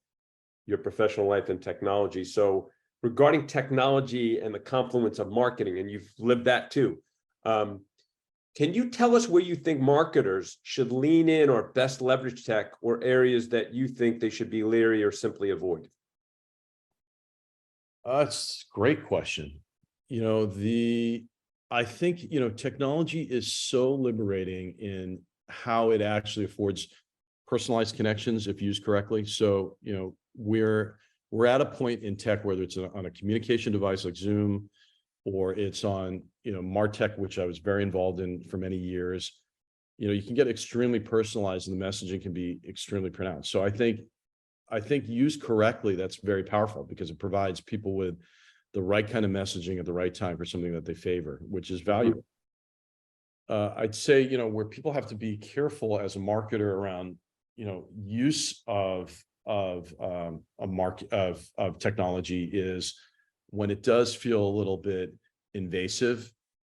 professional life in technology. So regarding technology and the confluence of marketing, and you've lived that too, can you tell us where you think marketers should lean in or best leverage tech, or areas that you think they should be leery or simply avoid? That's a great question. You know, I think, you know, technology is so liberating in how it actually affords personalized connections if used correctly. So, you know, we're at a point in tech, whether it's on a communication device like Zoom, or it's on, you know, MarTech, which I was very involved in for many years. You know, you can get extremely personalized and the messaging can be extremely pronounced. So I think used correctly, that's very powerful because it provides people with the right kind of messaging at the right time for something that they favor, which is valuable. I'd say, you know, where people have to be careful as a marketer around, you know, use of technology is when it does feel a little bit invasive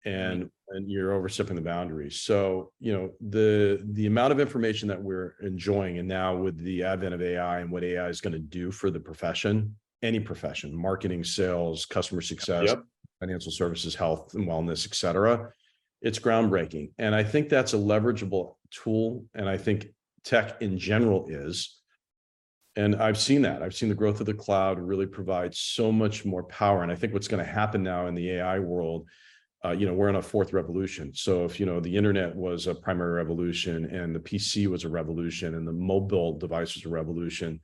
and you're overstepping the boundaries. So, you know, the amount of information that we're enjoying, and now with the advent of AI and what AI is going to do for the profession, any profession, marketing, sales, customer success, financial services, health and wellness, et cetera, it's groundbreaking. And I think that's a leverageable tool. And I think tech in general is. And I've seen that. I've seen the growth of the cloud really provide so much more power. And I think what's going to happen now in the AI world, you know, we're in a fourth revolution. So if, you know, the internet was a primary revolution and the PC was a revolution and the mobile device was a revolution,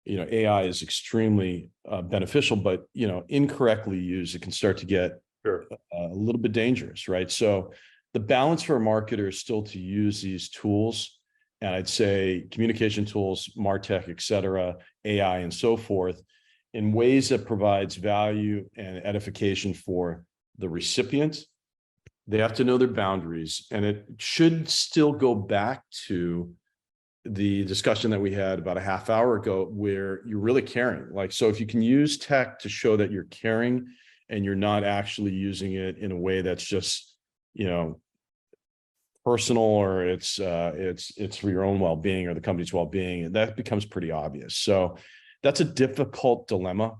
you know, AI is extremely beneficial, but, you know, incorrectly used, it can start to get a little bit dangerous, right? So the balance for a marketer is still to use these tools. And I'd say communication tools, MarTech, et cetera, AI and so forth, in ways that provides value and edification for the recipient. They have to know their boundaries, and it should still go back to the discussion that we had about a half hour ago, where you're really caring. Like, so if you can use tech to show that you're caring and you're not actually using it in a way that's just, you know, personal, or it's for your own well-being or the company's well-being, that becomes pretty obvious. So that's a difficult dilemma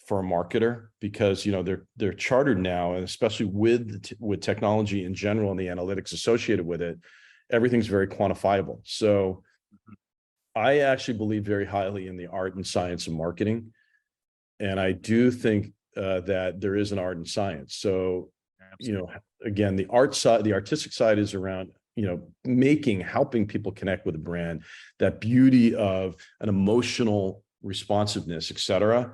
for a marketer, because, you know, they're chartered now, and especially with technology in general and the analytics associated with it, everything's very quantifiable. So I actually believe very highly in the art and science of marketing. And I do think that there is an art and science. So, you know, again, the art side, the artistic side is around, you know, helping people connect with a brand, that beauty of an emotional responsiveness, et cetera.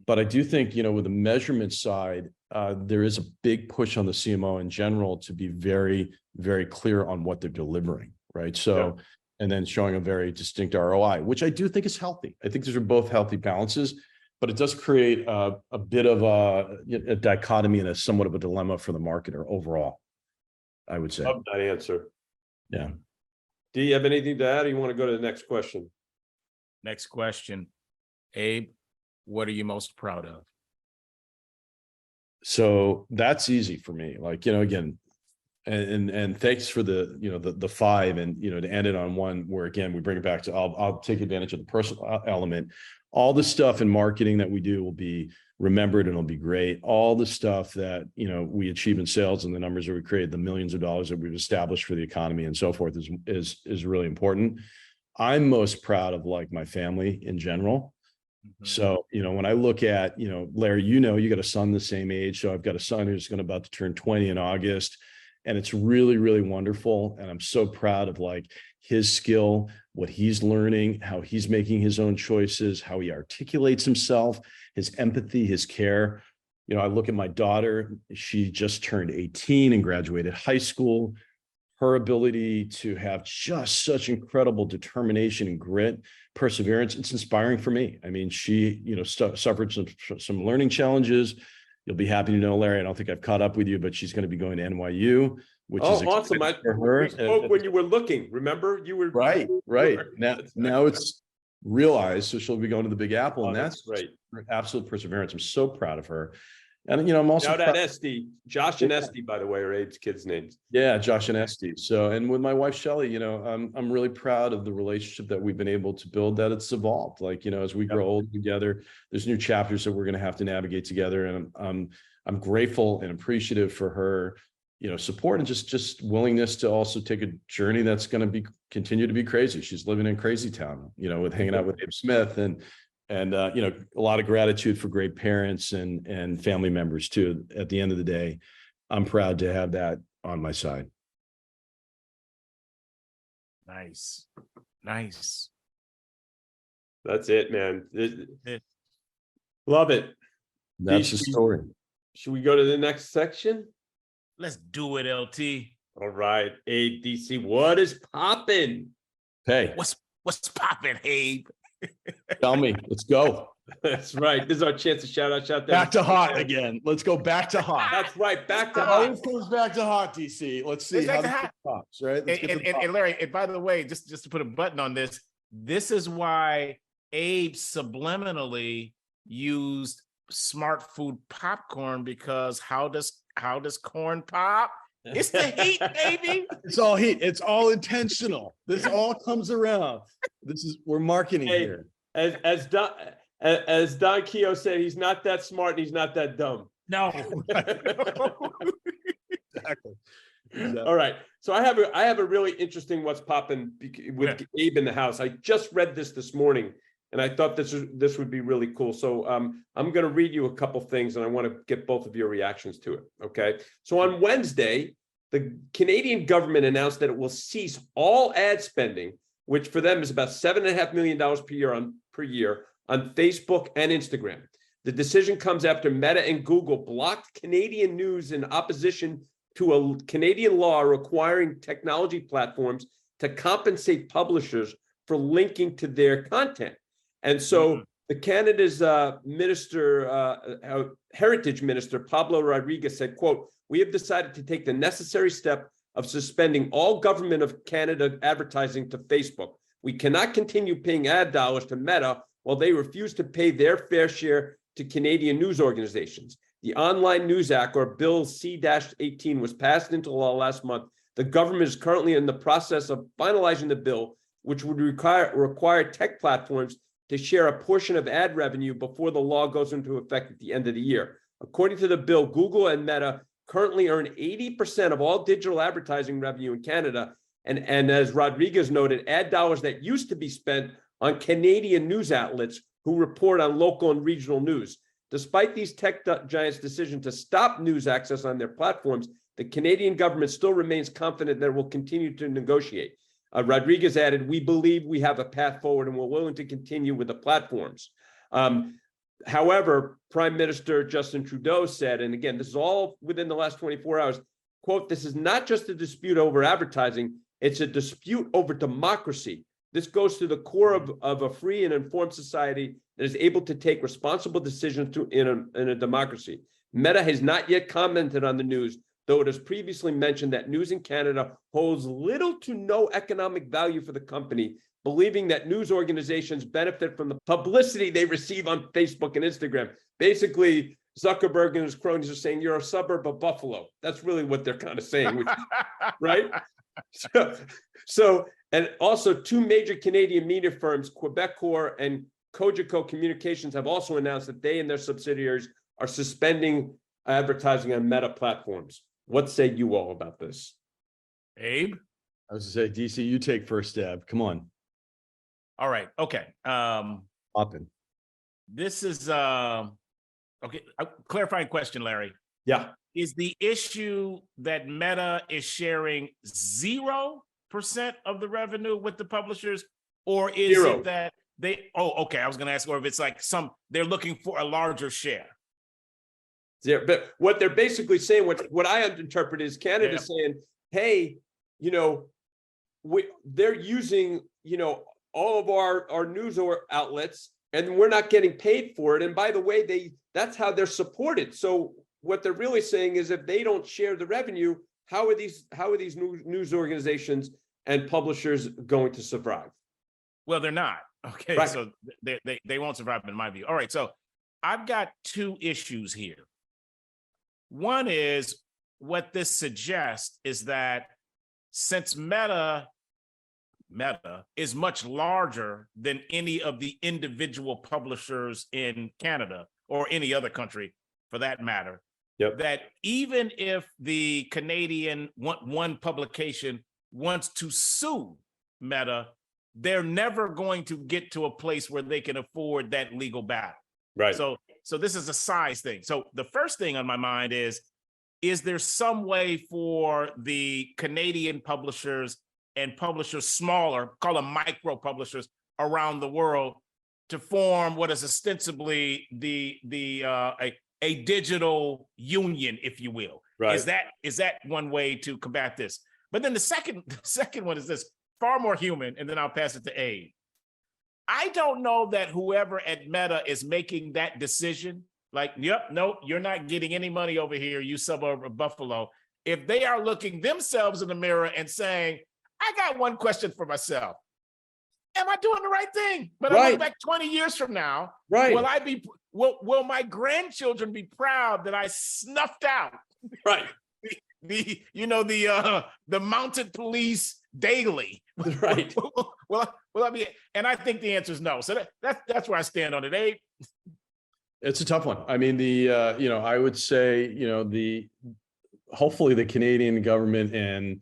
But I do think, you know, with the measurement side, there is a big push on the CMO in general to be very, very clear on what they're delivering, right? So, and then showing a very distinct ROI, which I do think is healthy. I think these are both healthy balances, but it does create a bit of a dichotomy and a somewhat of a dilemma for the marketer overall, I would say. Love that answer. Yeah. Do you have anything to add, or you want to go to the next question? Next question. Abe, what are you most proud of? So that's easy for me. Like, you know, again, and thanks for the, you know, the five, and, you know, to end it on one where, again, we bring it back to, I'll take advantage of the personal element. All the stuff in marketing that we do will be remembered and it'll be great. All the stuff that, you know, we achieve in sales and the numbers that we create, the millions of dollars that we've established for the economy and so forth is really important. I'm most proud of like my family in general. So, you know, when I look at, you know, Larry, you know, you got a son the same age. So I've got a son who's going to about to turn 20 in August. And it's really, really wonderful. And I'm so proud of like his skill, what he's learning, how he's making his own choices, how he articulates himself, his empathy, his care. You know, I look at my daughter, she just turned 18 and graduated high school. Her ability to have just such incredible determination and grit, perseverance, it's inspiring for me. I mean, she, you know, suffered some learning challenges. You'll be happy to know, Larry, I don't think I've caught up with you, but she's going to be going to NYU, which is awesome. for her. We spoke when you were looking, remember? You were right. Now it's realized, so she'll be going to the Big Apple, and that's great. Absolute perseverance. I'm so proud of her. And, you know, I'm also now that Esty, Josh and Esty, by the way, are Abe's kids' names. Yeah, Josh and Esty. So, and with my wife, Shelly, you know, I'm really proud of the relationship that we've been able to build, that it's evolved. Like, you know, as we grow old together, there's new chapters that we're going to have to navigate together. And I'm grateful and appreciative for her, you know, support and just willingness to also take a journey that's going to continue to be crazy. She's living in crazy town, you know, with hanging out with Abe Smith and you know, a lot of gratitude for great parents and family members too. At the end of the day, I'm proud to have that on my side. Nice. That's it, man. Love it. That's the story. Should we go to the next section? Let's do it, LT. All right, Abe, DC, what is popping? Hey, what's popping, Abe? Tell me, let's go. That's right. This is our chance to shout out. Back to hot again. Let's go back to hot. That's right. Back to hot. hot. Goes back to hot, DC. Let's see how hot pops, right? And Larry, and by the way, just to put a button on this, this is why Abe subliminally used smart food popcorn, because how does corn pop? It's the heat, baby. It's all heat. It's all intentional. This all comes around. We're marketing here. As Don Keogh said, he's not that smart and he's not that dumb. No. Exactly. All right. So I have a really interesting what's popping with Abe in the house. I just read this morning, and I thought this would be really cool. So I'm going to read you a couple things, and I want to get both of your reactions to it. Okay. So on Wednesday, the Canadian government announced that it will cease all ad spending, which for them is about $7.5 million per year on Facebook and Instagram. The decision comes after Meta and Google blocked Canadian news in opposition to a Canadian law requiring technology platforms to compensate publishers for linking to their content. And so the Canada's Heritage Minister, Pablo Rodriguez, said, quote, "We have decided to take the necessary step of suspending all government of Canada advertising to Facebook. We cannot continue paying ad dollars to Meta while they refuse to pay their fair share to Canadian news organizations. The Online News Act, or Bill C-18, was passed into law last month. The government is currently in the process of finalizing the bill, which would require tech platforms to share a portion of ad revenue before the law goes into effect at the end of the year. According to the bill, Google and Meta currently earn 80% of all digital advertising revenue in Canada. And as Rodriguez noted, ad dollars that used to be spent on Canadian news outlets who report on local and regional news. Despite these tech giants' decision to stop news access on their platforms, the Canadian government still remains confident that it will continue to negotiate. Rodriguez added, "We believe we have a path forward and we're willing to continue with the platforms." However, Prime Minister Justin Trudeau said, and again, this is all within the last 24 hours, quote, "This is not just a dispute over advertising, it's a dispute over democracy. This goes to the core of a free and informed society that is able to take responsible decisions in a democracy. Meta has not yet commented on the news, though it has previously mentioned that news in Canada holds little to no economic value for the company, believing that news organizations benefit from the publicity they receive on Facebook and Instagram." Basically, Zuckerberg and his cronies are saying, you're a suburb of Buffalo. That's really what they're kind of saying, right? So, and also two major Canadian media firms, Quebecor and Cogeco Communications have also announced that they and their subsidiaries are suspending advertising on Meta platforms. What say you all about this? Abe? I was to say, DC, you take first stab. Come on. All right. Okay. Oppen. This is okay. A clarifying question, Larry. Yeah. Is the issue that Meta is sharing 0% of the revenue with the publishers, or is Zero. it that they? Oh, okay. I was going to ask, or if it's like they're looking for a larger share. But what they're basically saying, what I interpret is Canada saying, hey, you know, they're using, you know, all of our news outlets, and we're not getting paid for it. And by the way, that's how they're supported. So what they're really saying is, if they don't share the revenue, how are these news organizations and publishers going to survive? Well, they're not. Okay, right. So they won't survive in my view. All right, so I've got two issues here. One is, what this suggests is that since Meta is much larger than any of the individual publishers in Canada or any other country for that matter, that even if the Canadian one publication wants to sue Meta, they're never going to get to a place where they can afford that legal battle. Right. So this is a size thing. So the first thing on my mind is there some way for the Canadian publishers and publishers smaller, call them micro publishers around the world, to form what is ostensibly a digital union, if you will? Right. Is that one way to combat this? But then the second one is this, far more human, and then I'll pass it to Abe. I don't know that whoever at Meta is making that decision, like, yep, nope, you're not getting any money over here, you suburb of Buffalo, if they are looking themselves in the mirror and saying, I got one question for myself. Am I doing the right thing? But I look back 20 years from now, will my grandchildren be proud that I snuffed out the mounted police daily? Right. Well, I mean, and I think the answer is no. So that's where I stand on it. Abe? It's a tough one. I mean, I would say, hopefully the Canadian government and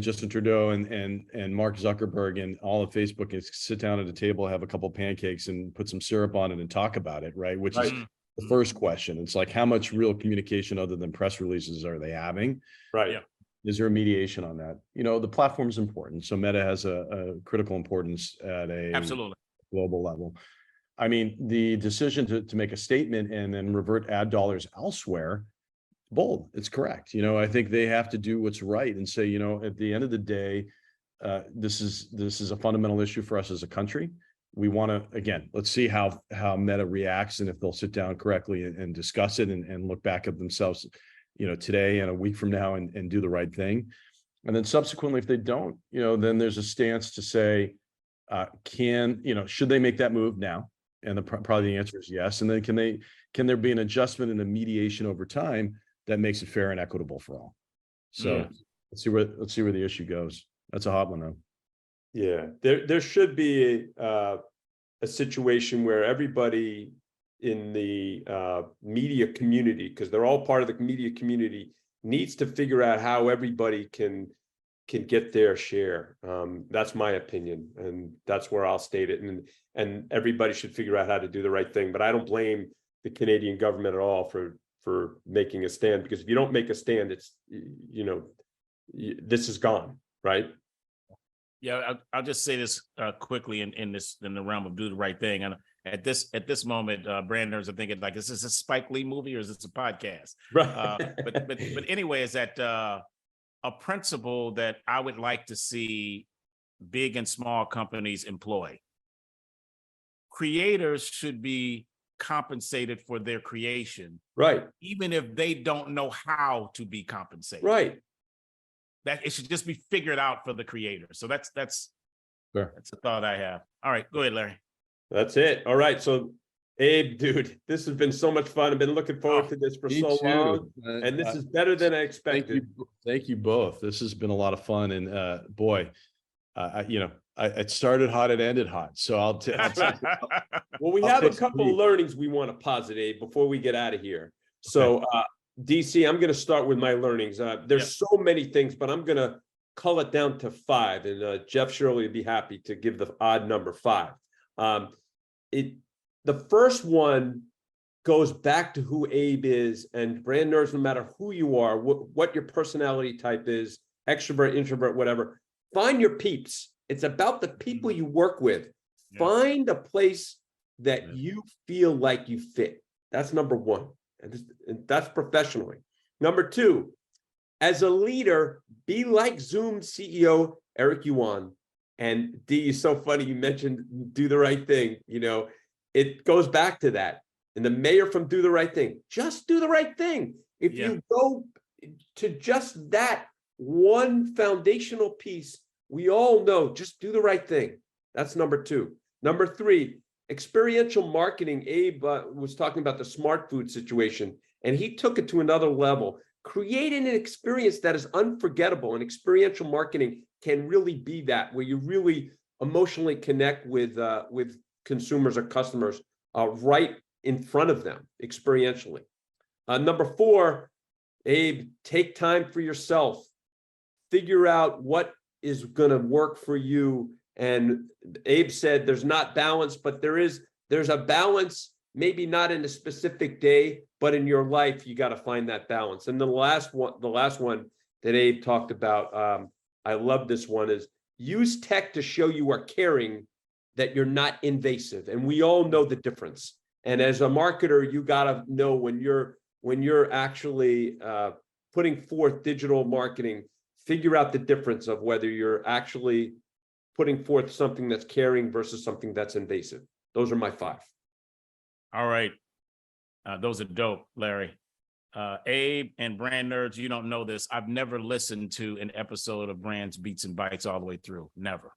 Justin Trudeau and Mark Zuckerberg and all of Facebook can sit down at a table, have a couple of pancakes and put some syrup on it and talk about it, right? Which is the first question. It's like, how much real communication other than press releases are they having? Right. Yeah. Is there a mediation on that? The platform is important. So Meta has a critical importance at a global level. I mean, the decision to make a statement and then revert ad dollars elsewhere, bold. It's correct. I think they have to do what's right and say, at the end of the day, this is a fundamental issue for us as a country. We want to, again, let's see how Meta reacts and if they'll sit down correctly and discuss it and look back at themselves, today and a week from now and do the right thing. And then subsequently, if they don't, then there's a stance to say, should they make that move now? And probably the answer is yes. And then can there be an adjustment and a mediation over time that makes it fair and equitable for all? So let's see where the issue goes. That's a hot one though. Yeah, there should be a situation where everybody in the media community, because they're all part of the media community, needs to figure out how everybody can get their share. That's my opinion, and that's where I'll state it. And everybody should figure out how to do the right thing. But I don't blame the Canadian government at all for making a stand, because if you don't make a stand, it's this is gone, right? Yeah, I'll just say this quickly in the realm of do the right thing. And at this moment, brand nerds are thinking like, is this a Spike Lee movie or is this a podcast? Right. But anyway, is that a principle that I would like to see big and small companies employ. Creators should be compensated for their creation, right? Even if they don't know how to be compensated, right? That it should just be figured out for the creator. So that's a thought I have. All right, go ahead, Larry. That's it. All right, so Abe, dude, this has been so much fun. I've been looking forward to this for so long, and this is better than I expected. Thank you both. This has been a lot of fun, and boy, it started hot, it ended hot. So I'll take Well, we I'll have a take couple the of learnings we want to posit, Abe, before we get out of here. So, DC, I'm going to start with my learnings. There's so many things, but I'm going to cull it down to 5. And Jeff Shirley would be happy to give the odd number 5. The first one goes back to who Abe is, and brand nerds, no matter who you are, what your personality type is, extrovert, introvert, whatever, find your peeps. It's about the people you work with. Find a place that you feel like you fit. That's number 1. And that's professionally. Number 2, as a leader, be like Zoom CEO Eric Yuan. And D, is so funny you mentioned do the right thing. You know, it goes back to that. And the mayor from Do the Right Thing, just do the right thing. If you go to just that one foundational piece, we all know, just do the right thing. That's number 2. Number 3, experiential marketing. Abe was talking about the smart food situation, and he took it to another level. Creating an experience that is unforgettable, and experiential marketing can really be that, where you really emotionally connect with consumers or customers right in front of them experientially. Number 4, Abe, take time for yourself. Figure out what is going to work for you. And Abe said there's not balance, but there's a balance, maybe not in a specific day, but in your life, you got to find that balance. And the last one that Abe talked about, I love this one, is use tech to show you are caring, that you're not invasive. And we all know the difference. And as a marketer, you got to know when you're actually putting forth digital marketing, figure out the difference of whether you're actually putting forth something that's caring versus something that's invasive. Those are my 5. All right. Those are dope, Larry. Abe and Brand Nerds, you don't know this. I've never listened to an episode of Brands, Beats, and Bites all the way through. Never.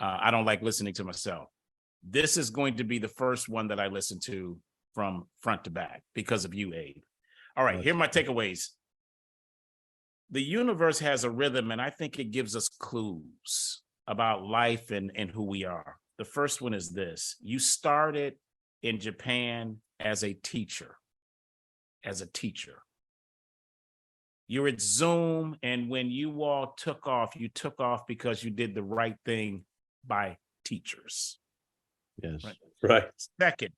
I don't like listening to myself. This is going to be the first one that I listen to from front to back because of you, Abe. All right, here are my takeaways. The universe has a rhythm, and I think it gives us clues about life and who we are. The first one is this. You started in Japan as a teacher. You're at Zoom, and when you all took off, you took off because you did the right thing by teachers. Yes. Right. Second,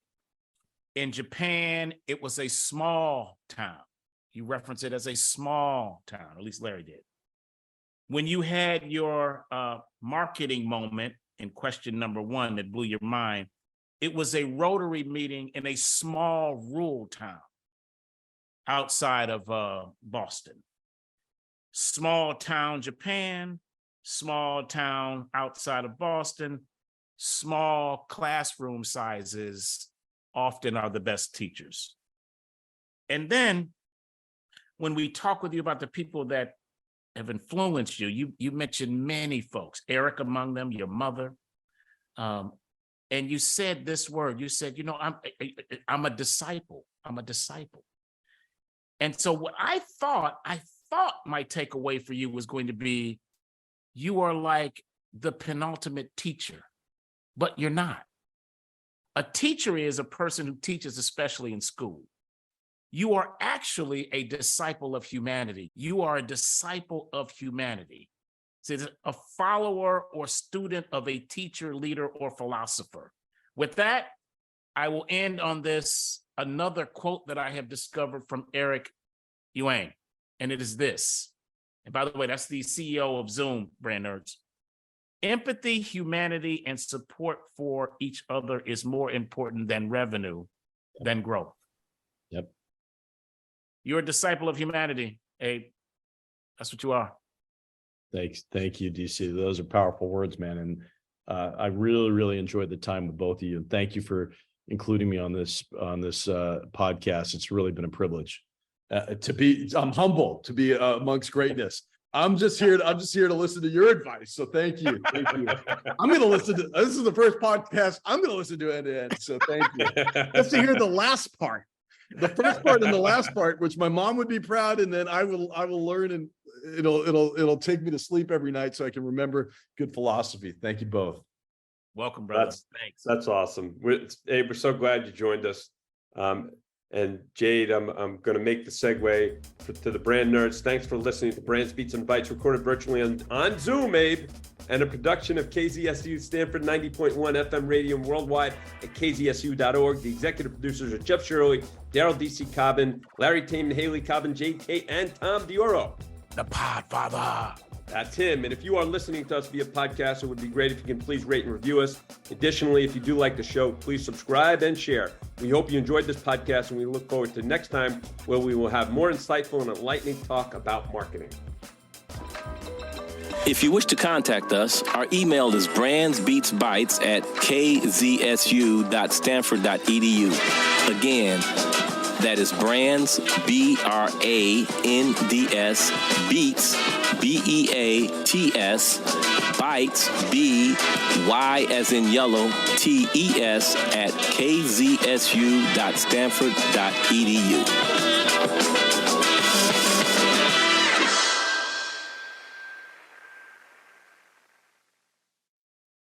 in Japan, it was a small town. You reference it as a small town, at least Larry did. When you had your marketing moment in question number 1 that blew your mind, it was a Rotary meeting in a small rural town outside of Boston. Small town Japan, small town outside of Boston, small classroom sizes often are the best teachers. And then when we talk with you about the people that have influenced you, you mentioned many folks, Eric among them, your mother, and you said this word. You said, I'm a disciple. I'm a disciple. And so what I thought my takeaway for you was going to be, you are like the penultimate teacher, but you're not. A teacher is a person who teaches, especially in school. You are actually a disciple of humanity. You are a disciple of humanity. So a follower or student of a teacher, leader, or philosopher. With that, I will end on this, another quote that I have discovered from Eric Yuan, and it is this. And by the way, that's the CEO of Zoom, Brand Nerds. Empathy, humanity, and support for each other is more important than revenue, than growth. Yep. You're a disciple of humanity, Abe. That's what you are. Thanks. Thank you, DC. Those are powerful words, man. And I really, really enjoyed the time with both of you. And thank you for including me on this podcast. It's really been a privilege I'm humbled to be amongst greatness. I'm just here to listen to your advice. So thank you. Thank you. I'm going to listen to, this is the first podcast I'm going to listen to end to end. So thank you. Just to hear the last part, the first part and the last part, which my mom would be proud. And then I will learn it'll take me to sleep every night so I can remember good philosophy. Thank you both. Welcome, brother. Thanks. That's awesome. Abe, we're so glad you joined us. And Jade, I'm going to make the segue to the Brand Nerds. Thanks for listening to Brands, Beats, and Bites, recorded virtually on Zoom, Abe, and a production of KZSU Stanford 90.1 FM radio and worldwide at kzsu.org. The executive producers are Jeff Shirley, Daryl D.C. Cobbin, Larry Taman, Haley Cobbin, Jade Tate, and Tom Dioro. The Podfather. That's him. And if you are listening to us via podcast, it would be great if you can please rate and review us. Additionally, if you do like the show, please subscribe and share. We hope you enjoyed this podcast, and we look forward to next time where we will have more insightful and enlightening talk about marketing. If you wish to contact us, our email is brandsbeatsbytes@kzsu.stanford.edu. Again, that is brands, BRANDS, beats, BEATS, bytes, BY as in yellow, TES @kzsu.stanford.edu.